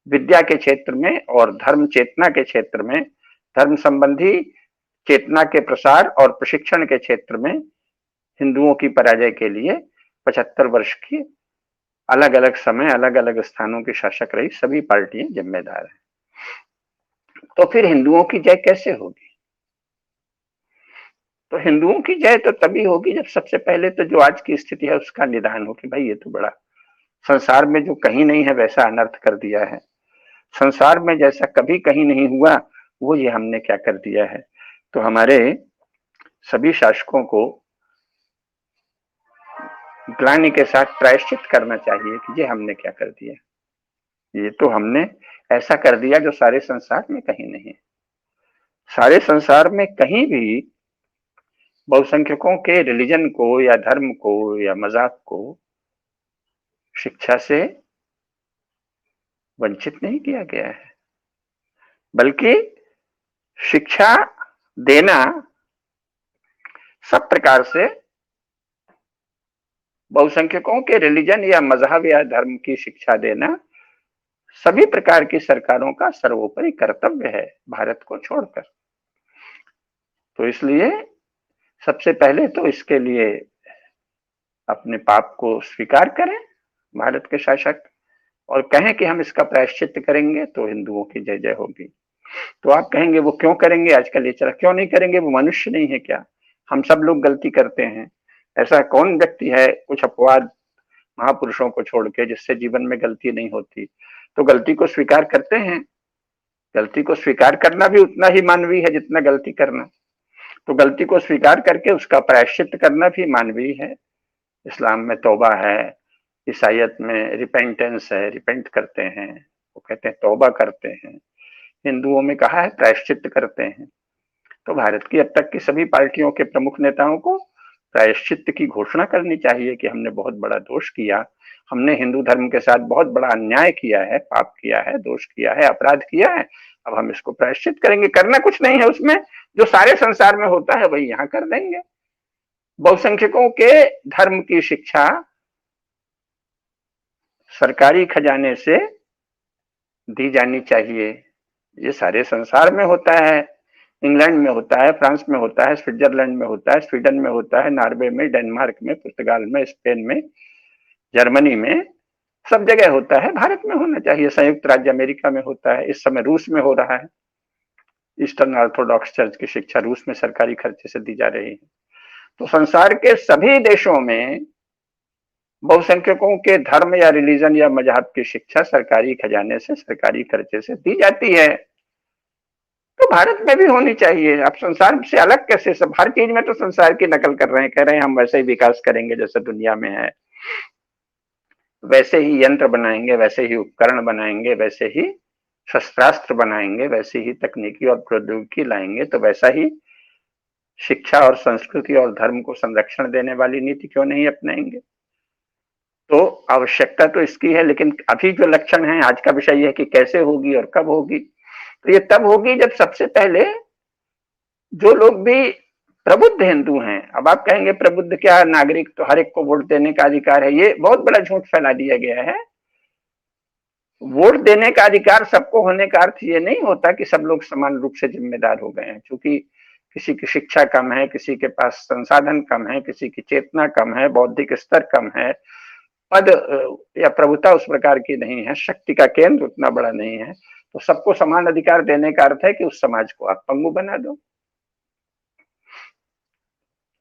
विद्या के क्षेत्र में और धर्म चेतना के क्षेत्र में, धर्म संबंधी चेतना के प्रसार और प्रशिक्षण के क्षेत्र में हिंदुओं की पराजय के लिए 75 वर्ष की अलग अलग समय, अलग अलग स्थानों की शासक रही सभी पार्टियां जिम्मेदार हैं। तो फिर हिंदुओं की जय कैसे होगी? तो हिंदुओं की जय तो तभी होगी जब सबसे पहले तो जो आज की स्थिति है उसका निदान हो कि भाई ये तो बड़ा, संसार में जो कहीं नहीं है वैसा अनर्थ कर दिया है, संसार में जैसा कभी कहीं नहीं हुआ वो ये हमने क्या कर दिया है। तो हमारे सभी शासकों को ग्लानि के साथ प्रायश्चित करना चाहिए कि ये हमने क्या कर दिया, ये तो हमने ऐसा कर दिया जो सारे संसार में कहीं नहीं है। सारे संसार में कहीं भी बहुसंख्यकों के रिलीजन को या धर्म को या मजाक को शिक्षा से वंचित नहीं किया गया है, बल्कि शिक्षा देना सब प्रकार से बहुसंख्यकों के रिलीजन या मजहब या धर्म की शिक्षा देना सभी प्रकार की सरकारों का सर्वोपरि कर्तव्य है भारत को छोड़कर। तो इसलिए सबसे पहले तो इसके लिए अपने पाप को स्वीकार करें भारत के शासक, और कहें कि हम इसका प्रायश्चित करेंगे तो हिंदुओं की जय जय होगी। तो आप कहेंगे वो क्यों करेंगे, आजकल ये चला, क्यों नहीं करेंगे, वो मनुष्य नहीं है क्या? हम सब लोग गलती करते हैं, ऐसा कौन व्यक्ति है कुछ अपवाद महापुरुषों को छोड़ के जिससे जीवन में गलती नहीं होती? तो गलती को स्वीकार करते हैं, गलती को स्वीकार करना भी उतना ही मानवीय है जितना गलती करना। तो गलती को स्वीकार करके उसका प्रायश्चित करना भी मानवीय है। इस्लाम में तौबा है, ईसाइयत में रिपेंटेंस है, रिपेंट करते हैं, वो कहते हैं तौबा करते हैं। हिंदुओं में कहा है प्रायश्चित करते हैं। तो भारत की अब तक की सभी पार्टियों के प्रमुख नेताओं को प्रायश्चित की घोषणा करनी चाहिए कि हमने बहुत बड़ा दोष किया, हमने हिंदू धर्म के साथ बहुत बड़ा अन्याय किया है, पाप किया है, दोष किया है, अपराध किया है, अब हम इसको प्रायश्चित करेंगे। करना कुछ नहीं है उसमें, जो सारे संसार में होता है वही यहाँ कर देंगे। बहुसंख्यकों के धर्म की शिक्षा सरकारी खजाने से दी जानी चाहिए, ये सारे संसार में होता है। इंग्लैंड में होता है, फ्रांस में होता है, स्विट्जरलैंड में होता है, स्वीडन में होता है, नॉर्वे में, डेनमार्क में, पुर्तगाल में, स्पेन में, जर्मनी में, सब जगह होता है। भारत में होना चाहिए, संयुक्त राज्य अमेरिका में होता है, इस समय रूस में हो रहा है। ईस्टर्न ऑर्थोडॉक्स चर्च की शिक्षा रूस में सरकारी खर्चे से दी जा रही है। तो संसार के सभी देशों में बहुसंख्यकों के धर्म या रिलीजन या मजहब की शिक्षा सरकारी खजाने से, सरकारी खर्चे से दी जाती है। तो भारत में भी होनी चाहिए। अब संसार से अलग कैसे, सब हर चीज में तो संसार की नकल कर रहे हैं, कह रहे हैं हम वैसे ही विकास करेंगे जैसे दुनिया में है, वैसे ही यंत्र बनाएंगे, वैसे ही उपकरण बनाएंगे, वैसे ही शस्त्रास्त्र बनाएंगे, वैसे ही तकनीकी और प्रौद्योगिकी लाएंगे, तो वैसा ही शिक्षा और संस्कृति और धर्म को संरक्षण देने वाली नीति क्यों नहीं अपनाएंगे? तो आवश्यकता तो इसकी है, लेकिन अभी जो लक्षण है, आज का विषय यह है कि कैसे होगी और कब होगी। तो ये तब होगी जब सबसे पहले जो लोग भी प्रबुद्ध हिंदू हैं, अब आप कहेंगे प्रबुद्ध क्या, नागरिक तो हर एक को वोट देने का अधिकार है, ये बहुत बड़ा झूठ फैला दिया गया है। वोट देने का अधिकार सबको होने का अर्थ ये नहीं होता कि सब लोग समान रूप से जिम्मेदार हो गए हैं। क्योंकि किसी की शिक्षा कम है, किसी के पास संसाधन कम है, किसी की चेतना कम है, बौद्धिक स्तर कम है, पद या प्रभुता उस प्रकार की नहीं है, शक्ति का केंद्र उतना बड़ा नहीं है, तो सबको समान अधिकार देने का अर्थ है कि उस समाज को आप पंगु बना दो।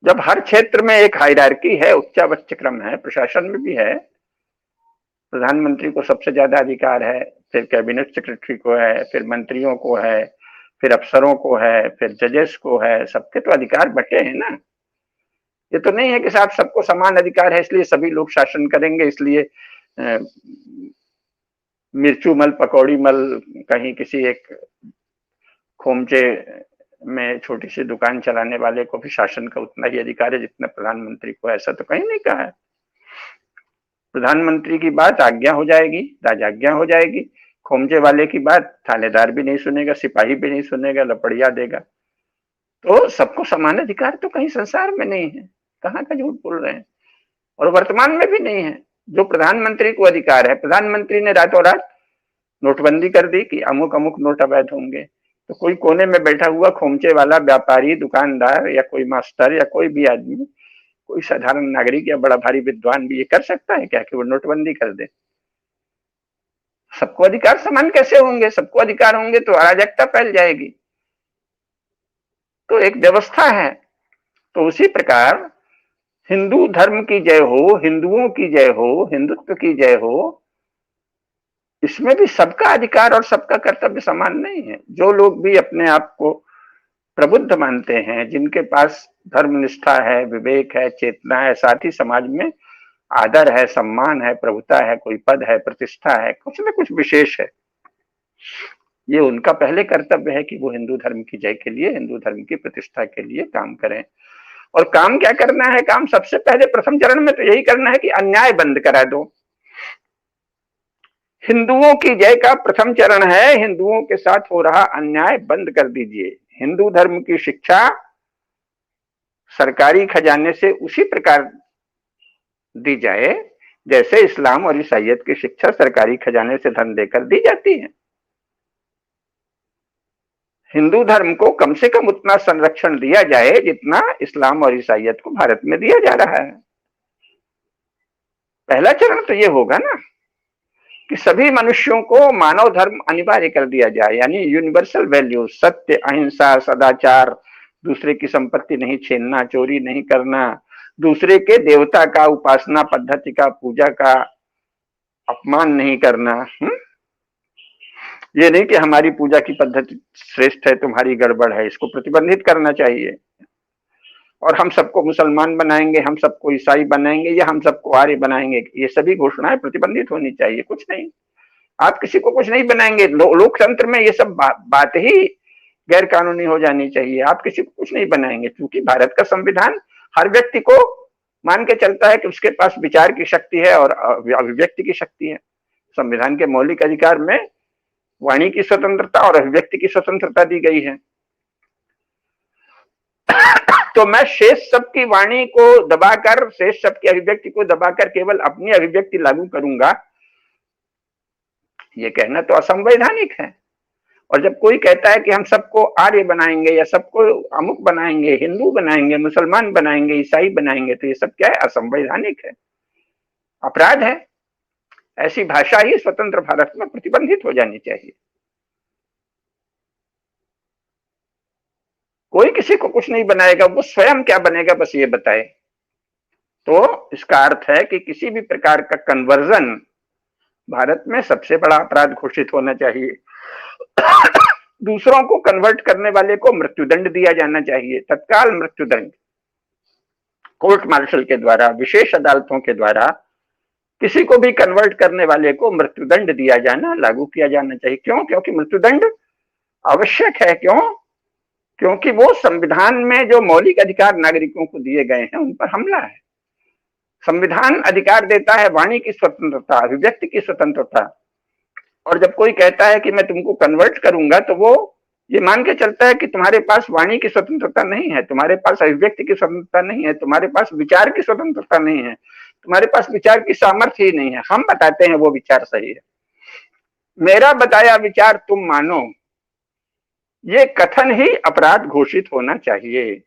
जब हर क्षेत्र में एक हायरार्की है, उच्चावच क्रम है, प्रशासन में भी है, प्रधानमंत्री को सबसे ज्यादा अधिकार है, फिर कैबिनेट सेक्रेटरी को है, फिर मंत्रियों को है, फिर अफसरों को है, फिर जजेस को है, सबके तो अधिकार बटे हैं ना। ये तो नहीं है कि साहब सबको समान अधिकार है इसलिए सभी लोग शासन करेंगे, इसलिए मिर्चू मल पकौड़ी मल कहीं किसी एक खोमचे में छोटी सी दुकान चलाने वाले को भी शासन का उतना ही अधिकार है जितना प्रधानमंत्री को, ऐसा तो कहीं नहीं कहा है। प्रधानमंत्री की बात आज्ञा हो जाएगी, राजाज्ञा हो जाएगी, खोमचे वाले की बात थानेदार भी नहीं सुनेगा, सिपाही भी नहीं सुनेगा, लपड़िया देगा। तो सबको समान अधिकार तो कहीं संसार में नहीं है, कहाँ का झूठ बोल रहे हैं, और वर्तमान में भी नहीं है। जो प्रधानमंत्री को अधिकार है, प्रधानमंत्री ने रातों रात नोटबंदी कर दी कि अमुक अमुक नोट अवैध होंगे, तो कोई कोने में बैठा हुआ खोमचे वाला व्यापारी, दुकानदार या कोई मास्टर या कोई भी आदमी, कोई साधारण नागरिक या बड़ा भारी विद्वान भी ये कर सकता है क्या कि वो नोटबंदी कर दे? सबको अधिकार समान कैसे होंगे? सबको अधिकार होंगे तो अराजकता फैल जाएगी। तो एक व्यवस्था है। तो उसी प्रकार हिंदू धर्म की जय हो, हिंदुओं की जय हो, हिंदुत्व की जय हो, इसमें भी सबका अधिकार और सबका कर्तव्य समान नहीं है। जो लोग भी अपने आप को प्रबुद्ध मानते हैं, जिनके पास धर्मनिष्ठा है, विवेक है, चेतना है, साथ ही समाज में आदर है, सम्मान है, प्रभुता है, कोई पद है, प्रतिष्ठा है, कुछ न कुछ विशेष है, ये उनका पहले कर्तव्य है कि वो हिंदू धर्म की जय के लिए, हिंदू धर्म की प्रतिष्ठा के लिए काम करें। और काम क्या करना है? काम सबसे पहले प्रथम चरण में तो यही करना है कि अन्याय बंद करा दो। हिंदुओं की जय का प्रथम चरण है, हिंदुओं के साथ हो रहा अन्याय बंद कर दीजिए। हिंदू धर्म की शिक्षा सरकारी खजाने से उसी प्रकार दी जाए जैसे इस्लाम और ईसाइयत की शिक्षा सरकारी खजाने से धन देकर दी जाती है। हिंदू धर्म को कम से कम उतना संरक्षण दिया जाए जितना इस्लाम और ईसाइयत को भारत में दिया जा रहा है। पहला चरण तो ये होगा ना कि सभी मनुष्यों को मानव धर्म अनिवार्य कर दिया जाए, यानी यूनिवर्सल वैल्यूज, सत्य, अहिंसा, सदाचार, दूसरे की संपत्ति नहीं छीनना, चोरी नहीं करना, दूसरे के देवता का, उपासना पद्धति का, पूजा का अपमान नहीं करना। ये नहीं कि हमारी पूजा की पद्धति श्रेष्ठ है, तुम्हारी गड़बड़ है, इसको प्रतिबंधित करना चाहिए। और हम सबको मुसलमान बनाएंगे, हम सबको ईसाई बनाएंगे या हम सबको आर्य बनाएंगे, ये सभी घोषणाएं प्रतिबंधित होनी चाहिए। कुछ नहीं, आप किसी को कुछ नहीं बनाएंगे। लोकतंत्र में ये सब बात ही गैर कानूनी हो जानी चाहिए। आप किसी को कुछ नहीं बनाएंगे, क्योंकि भारत का संविधान हर व्यक्ति को मान के चलता है कि उसके पास विचार की शक्ति है और अभिव्यक्ति की शक्ति है। संविधान के मौलिक अधिकार में वाणी की स्वतंत्रता और अभिव्यक्ति की स्वतंत्रता दी गई है। तो मैं शेष सबकी वाणी को दबाकर, शेष सबकी अभिव्यक्ति को दबाकर केवल अपनी अभिव्यक्ति लागू करूंगा, ये कहना तो असंवैधानिक है। और जब कोई कहता है कि हम सबको आर्य बनाएंगे या सबको अमुक बनाएंगे, हिंदू बनाएंगे, मुसलमान बनाएंगे, ईसाई बनाएंगे, तो ये सब क्या है? असंवैधानिक है, अपराध है। ऐसी भाषा ही स्वतंत्र भारत में प्रतिबंधित हो जानी चाहिए। कोई किसी को कुछ नहीं बनाएगा, वो स्वयं क्या बनेगा बस ये बताए। तो इसका अर्थ है कि किसी भी प्रकार का कन्वर्जन भारत में सबसे बड़ा अपराध घोषित होना चाहिए। दूसरों को कन्वर्ट करने वाले को मृत्युदंड दिया जाना चाहिए, तत्काल मृत्युदंड, कोर्ट मार्शल के द्वारा, विशेष अदालतों के द्वारा किसी को भी कन्वर्ट करने वाले को मृत्युदंड दिया जाना, लागू किया जाना चाहिए। क्यों? क्योंकि मृत्युदंड आवश्यक है। क्यों? क्योंकि वो संविधान में जो मौलिक अधिकार नागरिकों को दिए गए हैं उन पर हमला है। संविधान अधिकार देता है वाणी की स्वतंत्रता, अभिव्यक्ति की स्वतंत्रता, और जब कोई कहता है कि मैं तुमको कन्वर्ट करूंगा तो वो ये मान के चलता है कि तुम्हारे पास वाणी की स्वतंत्रता नहीं है, तुम्हारे पास अभिव्यक्ति की स्वतंत्रता नहीं है, तुम्हारे पास विचार की स्वतंत्रता नहीं है, तुम्हारे पास विचार की सामर्थ्य ही नहीं है। हम बताते हैं वो विचार सही है, मेरा बताया विचार तुम मानो, ये कथन ही अपराध घोषित होना चाहिए।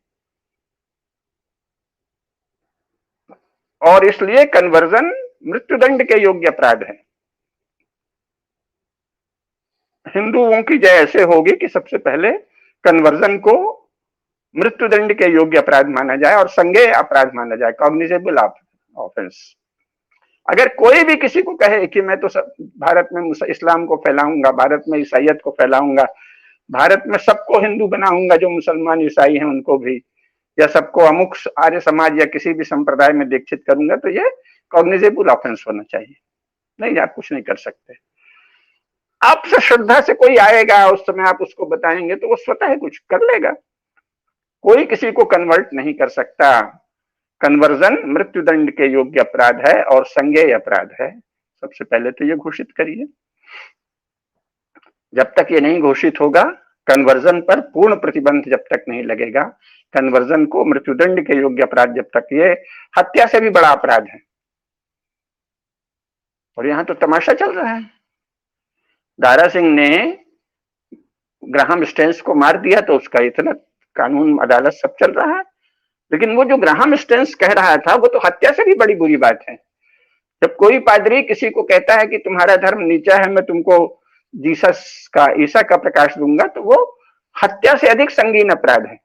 और इसलिए कन्वर्जन मृत्युदंड के योग्य अपराध है। हिंदुओं की जय ऐसे होगी कि सबसे पहले कन्वर्जन को मृत्युदंड के योग्य अपराध माना जाए और संज्ञेय अपराध माना जाए, कॉग्निजेबल ऑफेंस। अगर कोई भी किसी को कहे कि मैं तो भारत में इस्लाम को फैलाऊंगा, भारत में ईसाइयत को फैलाऊंगा, भारत में सबको हिंदू बनाऊंगा, जो मुसलमान ईसाई हैं उनको भी, या सबको अमुक आर्य समाज या किसी भी संप्रदाय में दीक्षित करूंगा, तो ये कॉग्निजेबल ऑफेंस होना चाहिए। नहीं, आप कुछ नहीं कर सकते। आपसे श्रद्धा से कोई आएगा, उस समय आप उसको बताएंगे तो वो स्वतः कुछ कर लेगा। कोई किसी को कन्वर्ट नहीं कर सकता। कन्वर्जन मृत्युदंड के योग्य अपराध है और संज्ञेय अपराध है। सबसे पहले तो ये घोषित करिए। जब तक ये नहीं घोषित होगा, कन्वर्जन पर पूर्ण प्रतिबंध जब तक नहीं लगेगा, कन्वर्जन को मृत्युदंड के योग्य अपराध जब तक, ये हत्या से भी बड़ा अपराध है। और यहां तो तमाशा चल रहा है। दारा सिंह ने ग्राहम स्टेन्स को मार दिया तो उसका इतना कानून अदालत सब चल रहा है, लेकिन वो जो ग्राहम स्टेन्स कह रहा था वो तो हत्या से भी बड़ी बुरी बात है। जब कोई पादरी किसी को कहता है कि तुम्हारा धर्म नीचा है, मैं तुमको जीसस का, ईसा का प्रकाश दूंगा, तो वो हत्या से अधिक संगीन अपराध है।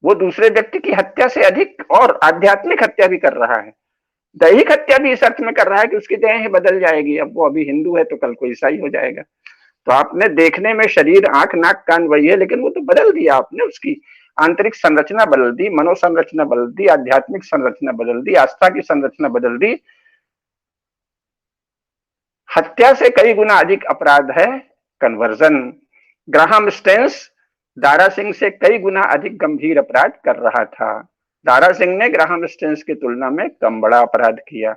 वो दूसरे व्यक्ति की हत्या से अधिक और आध्यात्मिक हत्या भी कर रहा है। दैहिक हत्या भी इस अर्थ में कर रहा है कि उसकी देह ही बदल जाएगी। अब वो अभी हिंदू है तो कल को ईसाई हो जाएगा। तो आपने देखने में शरीर, आंख, नाक, कान वही है, लेकिन वो तो बदल दिया आपने, उसकी आंतरिक संरचना बदल दी, मनोसंरचना बदल दी, आध्यात्मिक संरचना बदल दी, आस्था की संरचना बदल दी। हत्या से कई गुना अधिक अपराध है conversion. Graham Staines Dara Singh से कई गुना अधिक गंभीर अपराध कर रहा था। दारा सिंह ने ग्राहम स्टेन्स की तुलना में कम बड़ा अपराध किया।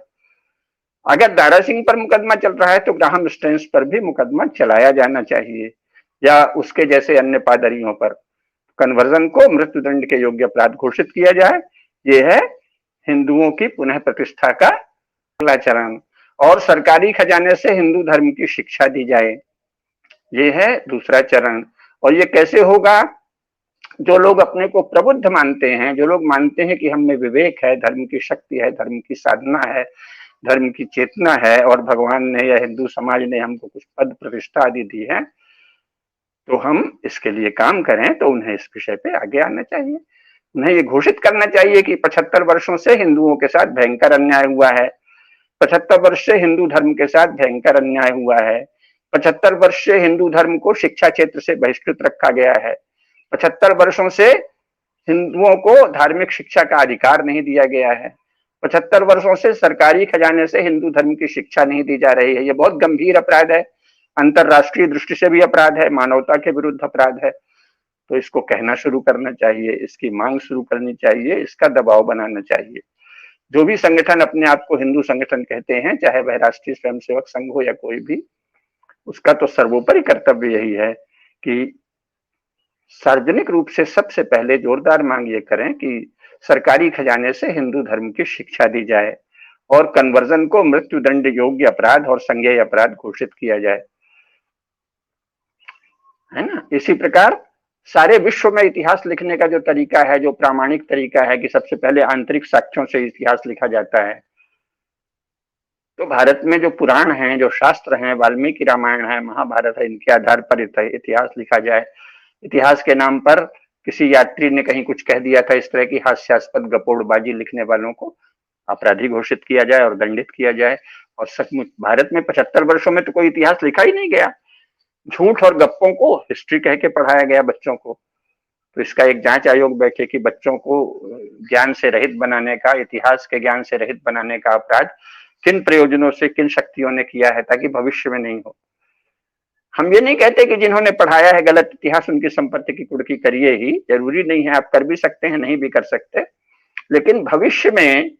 अगर दारा सिंह पर मुकदमा चल रहा है तो ग्राहम स्टेन्स पर भी मुकदमा चलाया जाना चाहिए, या उसके जैसे अन्य पादरियों पर। कन्वर्जन को मृत्युदंड के योग्य अपराध घोषित किया जाए, ये है हिंदुओं की पुनः प्रतिष्ठा का अगला चरण। और सरकारी खजाने से हिंदू धर्म की शिक्षा दी जाए, ये है दूसरा चरण। और ये कैसे होगा? जो लोग अपने को प्रबुद्ध मानते हैं, जो लोग मानते हैं कि हम में विवेक है, धर्म की शक्ति है, धर्म की साधना है, धर्म की चेतना है, और भगवान ने या हिंदू समाज ने हमको कुछ पद प्रतिष्ठा आदि दी है, तो हम इसके लिए काम करें, तो उन्हें इस विषय पे आगे आना चाहिए। उन्हें ये घोषित करना चाहिए कि 75 वर्षों से हिंदुओं के साथ भयंकर अन्याय हुआ है, 75 वर्ष से हिंदू धर्म के साथ भयंकर अन्याय हुआ है, 75 वर्ष से हिंदू धर्म को शिक्षा क्षेत्र से बहिष्कृत रखा गया है, 75 वर्षों से हिंदुओं को धार्मिक शिक्षा का अधिकार नहीं दिया गया है, 75 वर्षों से सरकारी खजाने से हिंदू धर्म की शिक्षा नहीं दी जा रही है। ये बहुत गंभीर अपराध है, अंतरराष्ट्रीय दृष्टि से भी अपराध है, मानवता के विरुद्ध अपराध है। तो इसको कहना शुरू करना चाहिए, इसकी मांग शुरू करनी चाहिए, इसका दबाव बनाना चाहिए। जो भी संगठन अपने आप को हिंदू संगठन कहते हैं, चाहे वह राष्ट्रीय स्वयंसेवक संघ हो या कोई भी, उसका तो सर्वोपरि कर्तव्य यही है कि सार्वजनिक रूप से सबसे पहले जोरदार मांग ये करें कि सरकारी खजाने से हिंदू धर्म की शिक्षा दी जाए और कन्वर्जन को मृत्युदंड योग्य अपराध और संज्ञेय अपराध घोषित किया जाए, है ना। इसी प्रकार सारे विश्व में इतिहास लिखने का जो तरीका है, जो प्रामाणिक तरीका है कि सबसे पहले आंतरिक साक्ष्यों से इतिहास लिखा जाता है, तो भारत में जो पुराण हैं, जो शास्त्र हैं, वाल्मीकि रामायण है, महाभारत है, इनके आधार पर इतिहास लिखा जाए। इतिहास के नाम पर किसी यात्री ने कहीं कुछ कह दिया था, इस तरह की हास्यास्पद गपोड़बाजी लिखने वालों को अपराधी घोषित किया जाए और दंडित किया जाए। और सचमुच भारत में 75 वर्षों में तो कोई इतिहास लिखा ही नहीं गया, झूठ और गप्पों को हिस्ट्री कह के पढ़ाया गया बच्चों को। तो इसका एक जांच आयोग बैठे कि बच्चों को ज्ञान से रहित बनाने का, इतिहास के ज्ञान से रहित बनाने का अपराध किन प्रयोजनों से, किन शक्तियों ने किया है, ताकि भविष्य में नहीं हो। हम ये नहीं कहते कि जिन्होंने पढ़ाया है गलत इतिहास उनकी संपत्ति की कुर्की करिए ही, जरूरी नहीं है, आप कर भी सकते हैं, नहीं भी कर सकते, लेकिन भविष्य में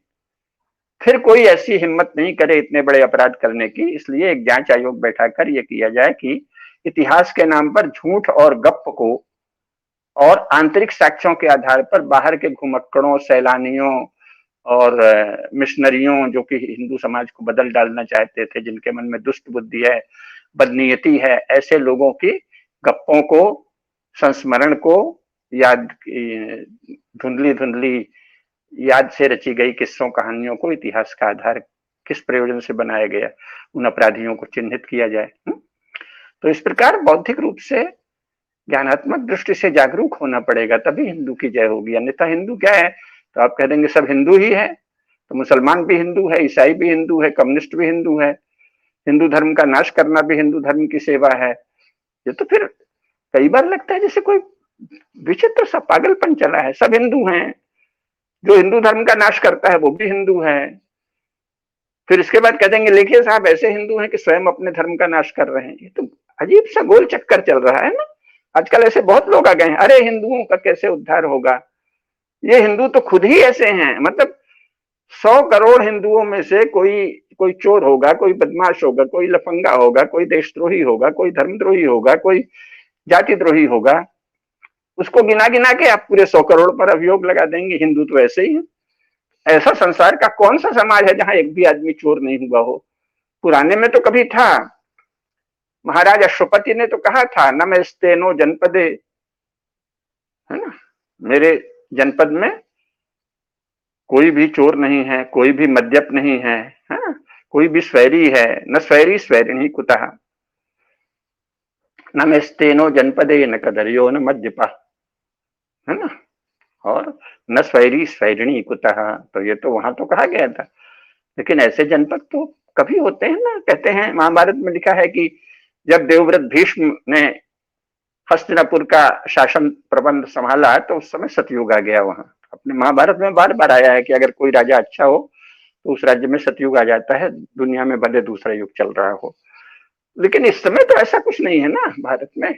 फिर कोई ऐसी हिम्मत नहीं करे इतने बड़े अपराध करने की। इसलिए एक जांच आयोग बैठाकर ये किया जाए कि इतिहास के नाम पर झूठ और गप को और आंतरिक साक्ष्यों के आधार पर बाहर के घुमक्कड़ों, सैलानियों और मिशनरियों जो कि हिंदू समाज को बदल डालना चाहते थे, जिनके मन में दुष्ट बुद्धि है, बदनीयती है, ऐसे लोगों की गप्पों को, संस्मरण को, याद धुंधली धुंधली याद से रची गई किस्सों कहानियों को इतिहास का आधार किस प्रयोजन से बनाया गया, उन अपराधियों को चिन्हित किया जाए। तो इस प्रकार बौद्धिक रूप से ज्ञानात्मक दृष्टि से जागरूक होना पड़ेगा, तभी हिंदू की जय होगी। अन्यथा हिंदू क्या है, तो आप कह देंगे सब हिंदू ही है, तो मुसलमान भी हिंदू है, ईसाई भी हिंदू है, कम्युनिस्ट भी हिंदू है, हिंदू धर्म का नाश करना भी हिंदू धर्म की सेवा है। ये तो फिर कई बार लगता है जैसे कोई विचित्र सा पागलपन चला है। सब हिंदू हैं, जो हिंदू धर्म का नाश करता है वो भी हिंदू है। फिर इसके बाद कह देंगे देखिए साहब ऐसे हिंदू हैं कि स्वयं अपने धर्म का नाश कर रहे हैं। ये तो अजीब सा गोल चक्कर चल रहा है ना। आजकल ऐसे बहुत लोग आ गए हैं, अरे हिंदुओं का कैसे उद्धार होगा, ये हिंदू तो खुद ही ऐसे हैं। मतलब 100 करोड़ हिंदुओं में से कोई चोर होगा, कोई बदमाश होगा, कोई लफंगा होगा, कोई देशद्रोही होगा, कोई धर्मद्रोही होगा, कोई जाति द्रोही होगा। उसको गिना गिना के आप पूरे 100 करोड़ पर अभियोग लगा देंगे हिंदू तो ऐसे ही है। ऐसा संसार का कौन सा समाज है जहां एक भी आदमी चोर नहीं हुआ हो। पुराने में तो कभी था, महाराज अश्वपति ने तो कहा था नमस्तेनो जनपदे, है ना, मेरे जनपद में कोई भी चोर नहीं है, कोई भी मद्यप नहीं है, हाँ? कोई भी स्वैरी है न स्वैरी स्वैरिणी कुतः, नमस्तेनो जनपदे न कदरियो न मद्यपा, है ना, और न स्वैरी स्वैरिणी कुतः। तो ये तो वहां तो कहा गया था, लेकिन ऐसे जनपद तो कभी होते हैं ना। कहते हैं महाभारत में लिखा है कि जब देवव्रत भीष्म ने हस्तिनापुर का शासन प्रबंध संभाला तो उस समय सतयुग आ गया वहां। अपने महाभारत में बार बार आया है कि अगर कोई राजा अच्छा हो तो उस राज्य में सतयुग आ जाता है, दुनिया में भले दूसरा युग चल रहा हो। लेकिन इस समय तो ऐसा कुछ नहीं है ना भारत में,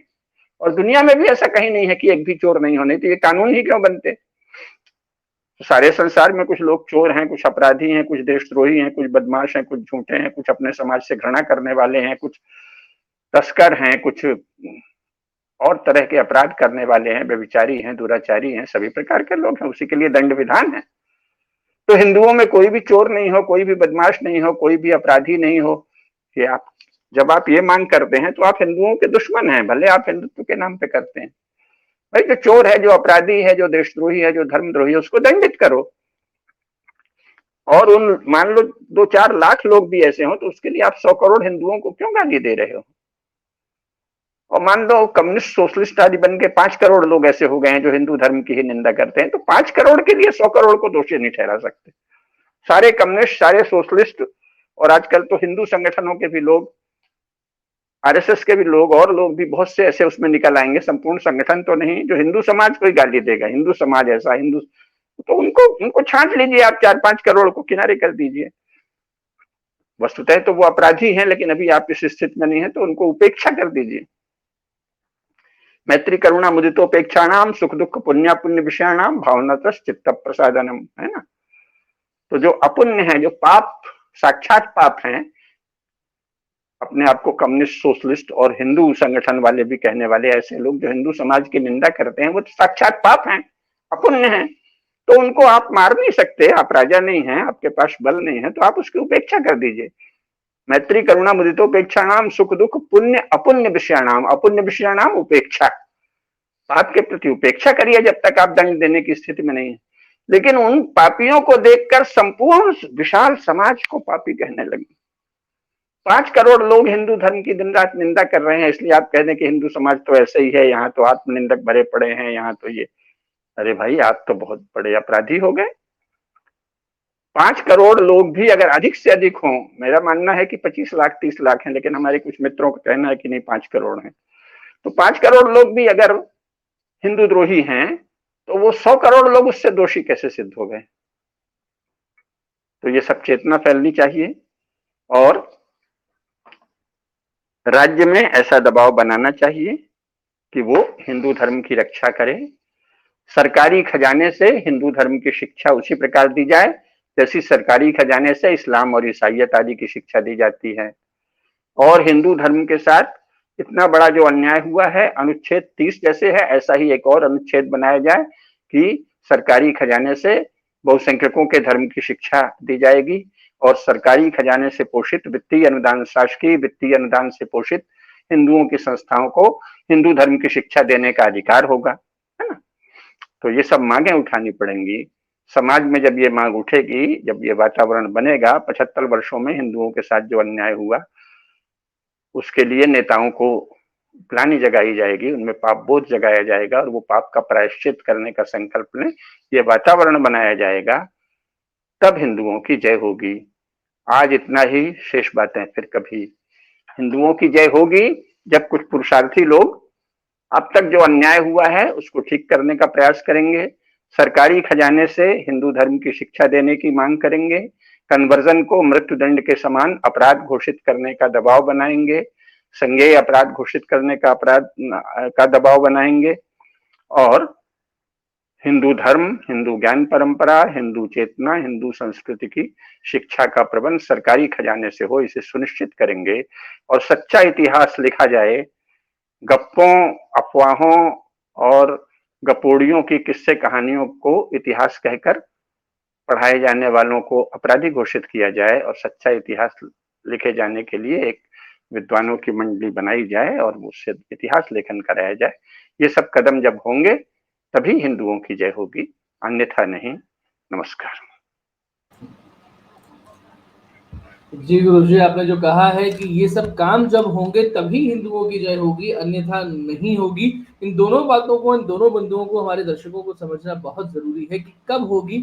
और दुनिया में भी ऐसा कहीं नहीं है कि एक भी चोर नहीं होने, तो ये कानून ही क्यों बनते। तो सारे संसार में कुछ लोग चोर हैं, कुछ अपराधी हैं, कुछ देशद्रोही हैं, कुछ बदमाश हैं, कुछ झूठे हैं, कुछ अपने समाज से घृणा करने वाले हैं, कुछ तस्कर हैं, कुछ और तरह के अपराध करने वाले हैं, व्यभिचारी हैं, दुराचारी हैं, सभी प्रकार के लोग हैं। उसी के लिए दंड विधान है। तो हिंदुओं में कोई भी चोर नहीं हो, कोई भी बदमाश नहीं हो, कोई भी अपराधी नहीं हो, कि आप जब आप ये मांग करते हैं तो आप हिंदुओं के दुश्मन हैं, भले आप हिंदुत्व के नाम पे करते हैं। भाई जो चोर है, जो अपराधी है, जो देशद्रोही है, जो धर्मद्रोही है, उसको दंडित करो। और उन मान लो 2-4 लाख लोग भी ऐसे हो तो उसके लिए आप 100 करोड़ हिंदुओं को क्यों गाली दे रहे हो। और मान लो कम्युनिस्ट सोशलिस्ट आदि बन के 5 करोड़ लोग ऐसे हो गए हैं जो हिंदू धर्म की ही निंदा करते हैं, तो 5 करोड़ के लिए 100 करोड़ को दोषी नहीं ठहरा सकते। सारे कम्युनिस्ट, सारे सोशलिस्ट और आजकल तो हिंदू संगठनों के भी लोग, आरएसएस के भी लोग और लोग भी बहुत से ऐसे उसमें निकल आएंगे, संपूर्ण संगठन तो नहीं, जो हिंदू समाज को ही गाली देगा। हिंदू समाज ऐसा, हिंदू, तो उनको छांट लीजिए आप, 4-5 करोड़ को किनारे कर दीजिए। वस्तुतः तो वो अपराधी हैं, लेकिन अभी आप इस स्थिति में नहीं है तो उनको उपेक्षा कर दीजिए। मैत्री करुणा मुदितोपेक्षाणाम सुख दुख पुण्य पुण्य विषयाणाम भावनातः चित्त प्रसादनम, है ना। तो जो अपुण्य है, जो पाप, साक्षात पाप हैं, अपने आप को कम्युनिस्ट, सोशलिस्ट और हिंदू संगठन वाले भी कहने वाले ऐसे लोग जो हिंदू समाज की निंदा करते हैं, वो तो साक्षात पाप हैं, अपुण्य हैं। तो उनको आप मार नहीं सकते, आप राजा नहीं हैं, आपके पास बल नहीं है, तो आप उसकी उपेक्षा कर दीजिए। मैत्री करुणा मुदितोपेक्षाणाम सुख दुख पुण्य अपुण्य विषयाणाम, अपुण्य विषयाणाम उपेक्षा, पाप के प्रति उपेक्षा करिए जब तक आप दंड देने की स्थिति में नहीं है। लेकिन उन पापियों को देखकर संपूर्ण विशाल समाज को पापी कहने लगे। 5 करोड़ लोग हिंदू धर्म की दिन रात निंदा कर रहे हैं, इसलिए आप कह दें कि हिंदू समाज तो ऐसे ही है, यहाँ तो आत्मनिंदक भरे पड़े हैं, यहाँ तो ये। अरे भाई आप तो बहुत बड़े अपराधी हो गए। 5 करोड़ लोग भी अगर अधिक से अधिक हों, मेरा मानना है कि 25 लाख 30 लाख हैं, लेकिन हमारे कुछ मित्रों का कहना है कि नहीं 5 करोड़ हैं, तो 5 करोड़ लोग भी अगर हिंदू द्रोही हैं तो वो 100 करोड़ लोग उससे दोषी कैसे सिद्ध हो गए। तो ये सब चेतना फैलनी चाहिए और राज्य में ऐसा दबाव बनाना चाहिए कि वो हिंदू धर्म की रक्षा करे। सरकारी खजाने से हिंदू धर्म की शिक्षा उसी प्रकार दी जाए जैसी सरकारी खजाने से इस्लाम और ईसाइयत आदि की शिक्षा दी जाती है। और हिंदू धर्म के साथ इतना बड़ा जो अन्याय हुआ है, अनुच्छेद 30 जैसे है ऐसा ही एक और अनुच्छेद बनाया जाए कि सरकारी खजाने से बहुसंख्यकों के धर्म की शिक्षा दी जाएगी और सरकारी खजाने से पोषित वित्तीय अनुदान, शासकीय वित्तीय अनुदान से पोषित हिंदुओं की संस्थाओं को हिंदू धर्म की शिक्षा देने का अधिकार होगा, है ना। तो ये सब मांगे उठानी पड़ेंगी समाज में। जब ये मांग उठेगी, जब ये वातावरण बनेगा, 75 वर्षों में हिंदुओं के साथ जो अन्याय हुआ उसके लिए नेताओं को ग्लानि जगाई जाएगी, उनमें पाप बोध जगाया जाएगा और वो पाप का प्रायश्चित करने का संकल्प लें, ये वातावरण बनाया जाएगा, तब हिंदुओं की जय होगी। आज इतना ही, शेष बातें फिर कभी। हिंदुओं की जय होगी जब कुछ पुरुषार्थी लोग अब तक जो अन्याय हुआ है उसको ठीक करने का प्रयास करेंगे, सरकारी खजाने से हिंदू धर्म की शिक्षा देने की मांग करेंगे, कन्वर्जन को मृत्युदंड के समान अपराध घोषित करने का दबाव बनाएंगे, संज्ञेय अपराध घोषित करने का अपराध का दबाव बनाएंगे और हिंदू धर्म, हिंदू ज्ञान परंपरा, हिंदू चेतना, हिंदू संस्कृति की शिक्षा का प्रबंध सरकारी खजाने से हो, इसे सुनिश्चित करेंगे और सच्चा इतिहास लिखा जाए। गप्पों, अफवाहों और गपोड़ियों की किस्से कहानियों को इतिहास कहकर पढ़ाए जाने वालों को अपराधी घोषित किया जाए और सच्चा इतिहास लिखे जाने के लिए एक विद्वानों की मंडली बनाई जाए और उससे इतिहास लेखन कराया जाए। ये सब कदम जब होंगे तभी हिंदुओं की जय होगी, अन्यथा नहीं। नमस्कार। जी गुरुजी, आपने जो कहा है कि ये सब काम जब होंगे तभी हिंदुओं की जय होगी, अन्यथा नहीं होगी। इन दोनों बातों को, इन दोनों बिंदुओं को हमारे दर्शकों को समझना बहुत जरूरी है कि कब होगी,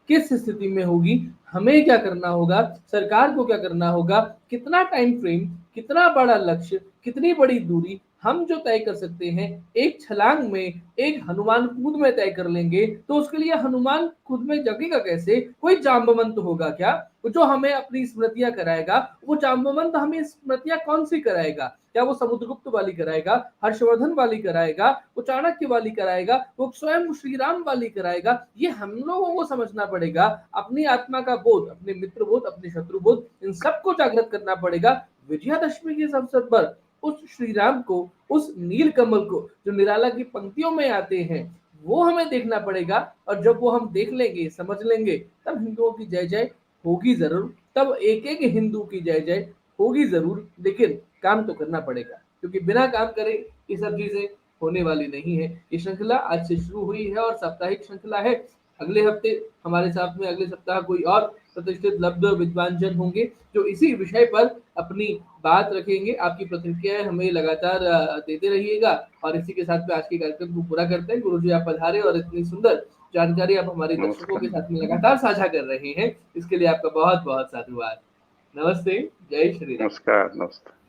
किस स्थिति में होगी, हमें क्या करना होगा, सरकार को क्या करना होगा, कितना टाइम फ्रेम, कितना बड़ा लक्ष्य, कितनी बड़ी दूरी हम जो तय कर सकते हैं, एक छलांग में, एक हनुमान कूद में तय कर लेंगे। तो उसके लिए हनुमान कूद में जगेगा कैसे? कोई जाम्बवंत होगा क्या जो हमें अपनी स्मृतियां कराएगा? वो जाम्बवंत हमें स्मृतियां कौन सी कराएगा? क्या वो समुद्रगुप्त वाली कराएगा, हर्षवर्धन वाली कराएगा, वो चाणक्य वाली कराएगा, वो स्वयं श्री राम वाली कराएगा? ये हम लोगों को समझना पड़ेगा। अपनी आत्मा का बोध, अपने मित्र बोध, अपने शत्रु बोध, इन सबको जागृत करना पड़ेगा। विजयादशमी के अवसर पर उस श्री राम को, उस नील कमल को जो निराला की पंक्तियों में आते हैं, वो हमें देखना पड़ेगा। और जब वो हम देख लेंगे, समझ लेंगे, तब हिंदुओं की जय जय होगी जरूर, तब एक एक हिंदू की जय जय होगी जरूर। लेकिन काम तो करना पड़ेगा, क्योंकि बिना काम करे ये सब चीजें होने वाली नहीं है। ये श्रृंखला आज से शुरू हुई है और साप्ताहिक श्रृंखला है। अगले हफ्ते हमारे साथ में, अगले सप्ताह कोई और प्रतिष्ठित लब्ध विद्वान जन होंगे जो इसी विषय पर अपनी बात रखेंगे। आपकी प्रतिक्रियाएं हमें लगातार देते रहिएगा और इसी के साथ में आज के कार्यक्रम को पूरा करते हैं। गुरुजी आप पधारे और इतनी सुंदर जानकारी आप हमारे दर्शकों के साथ में लगातार साझा कर रहे हैं, इसके लिए आपका बहुत बहुत साधुवाद। नमस्ते, जय श्री राम। नमस्कार। नमस्कार।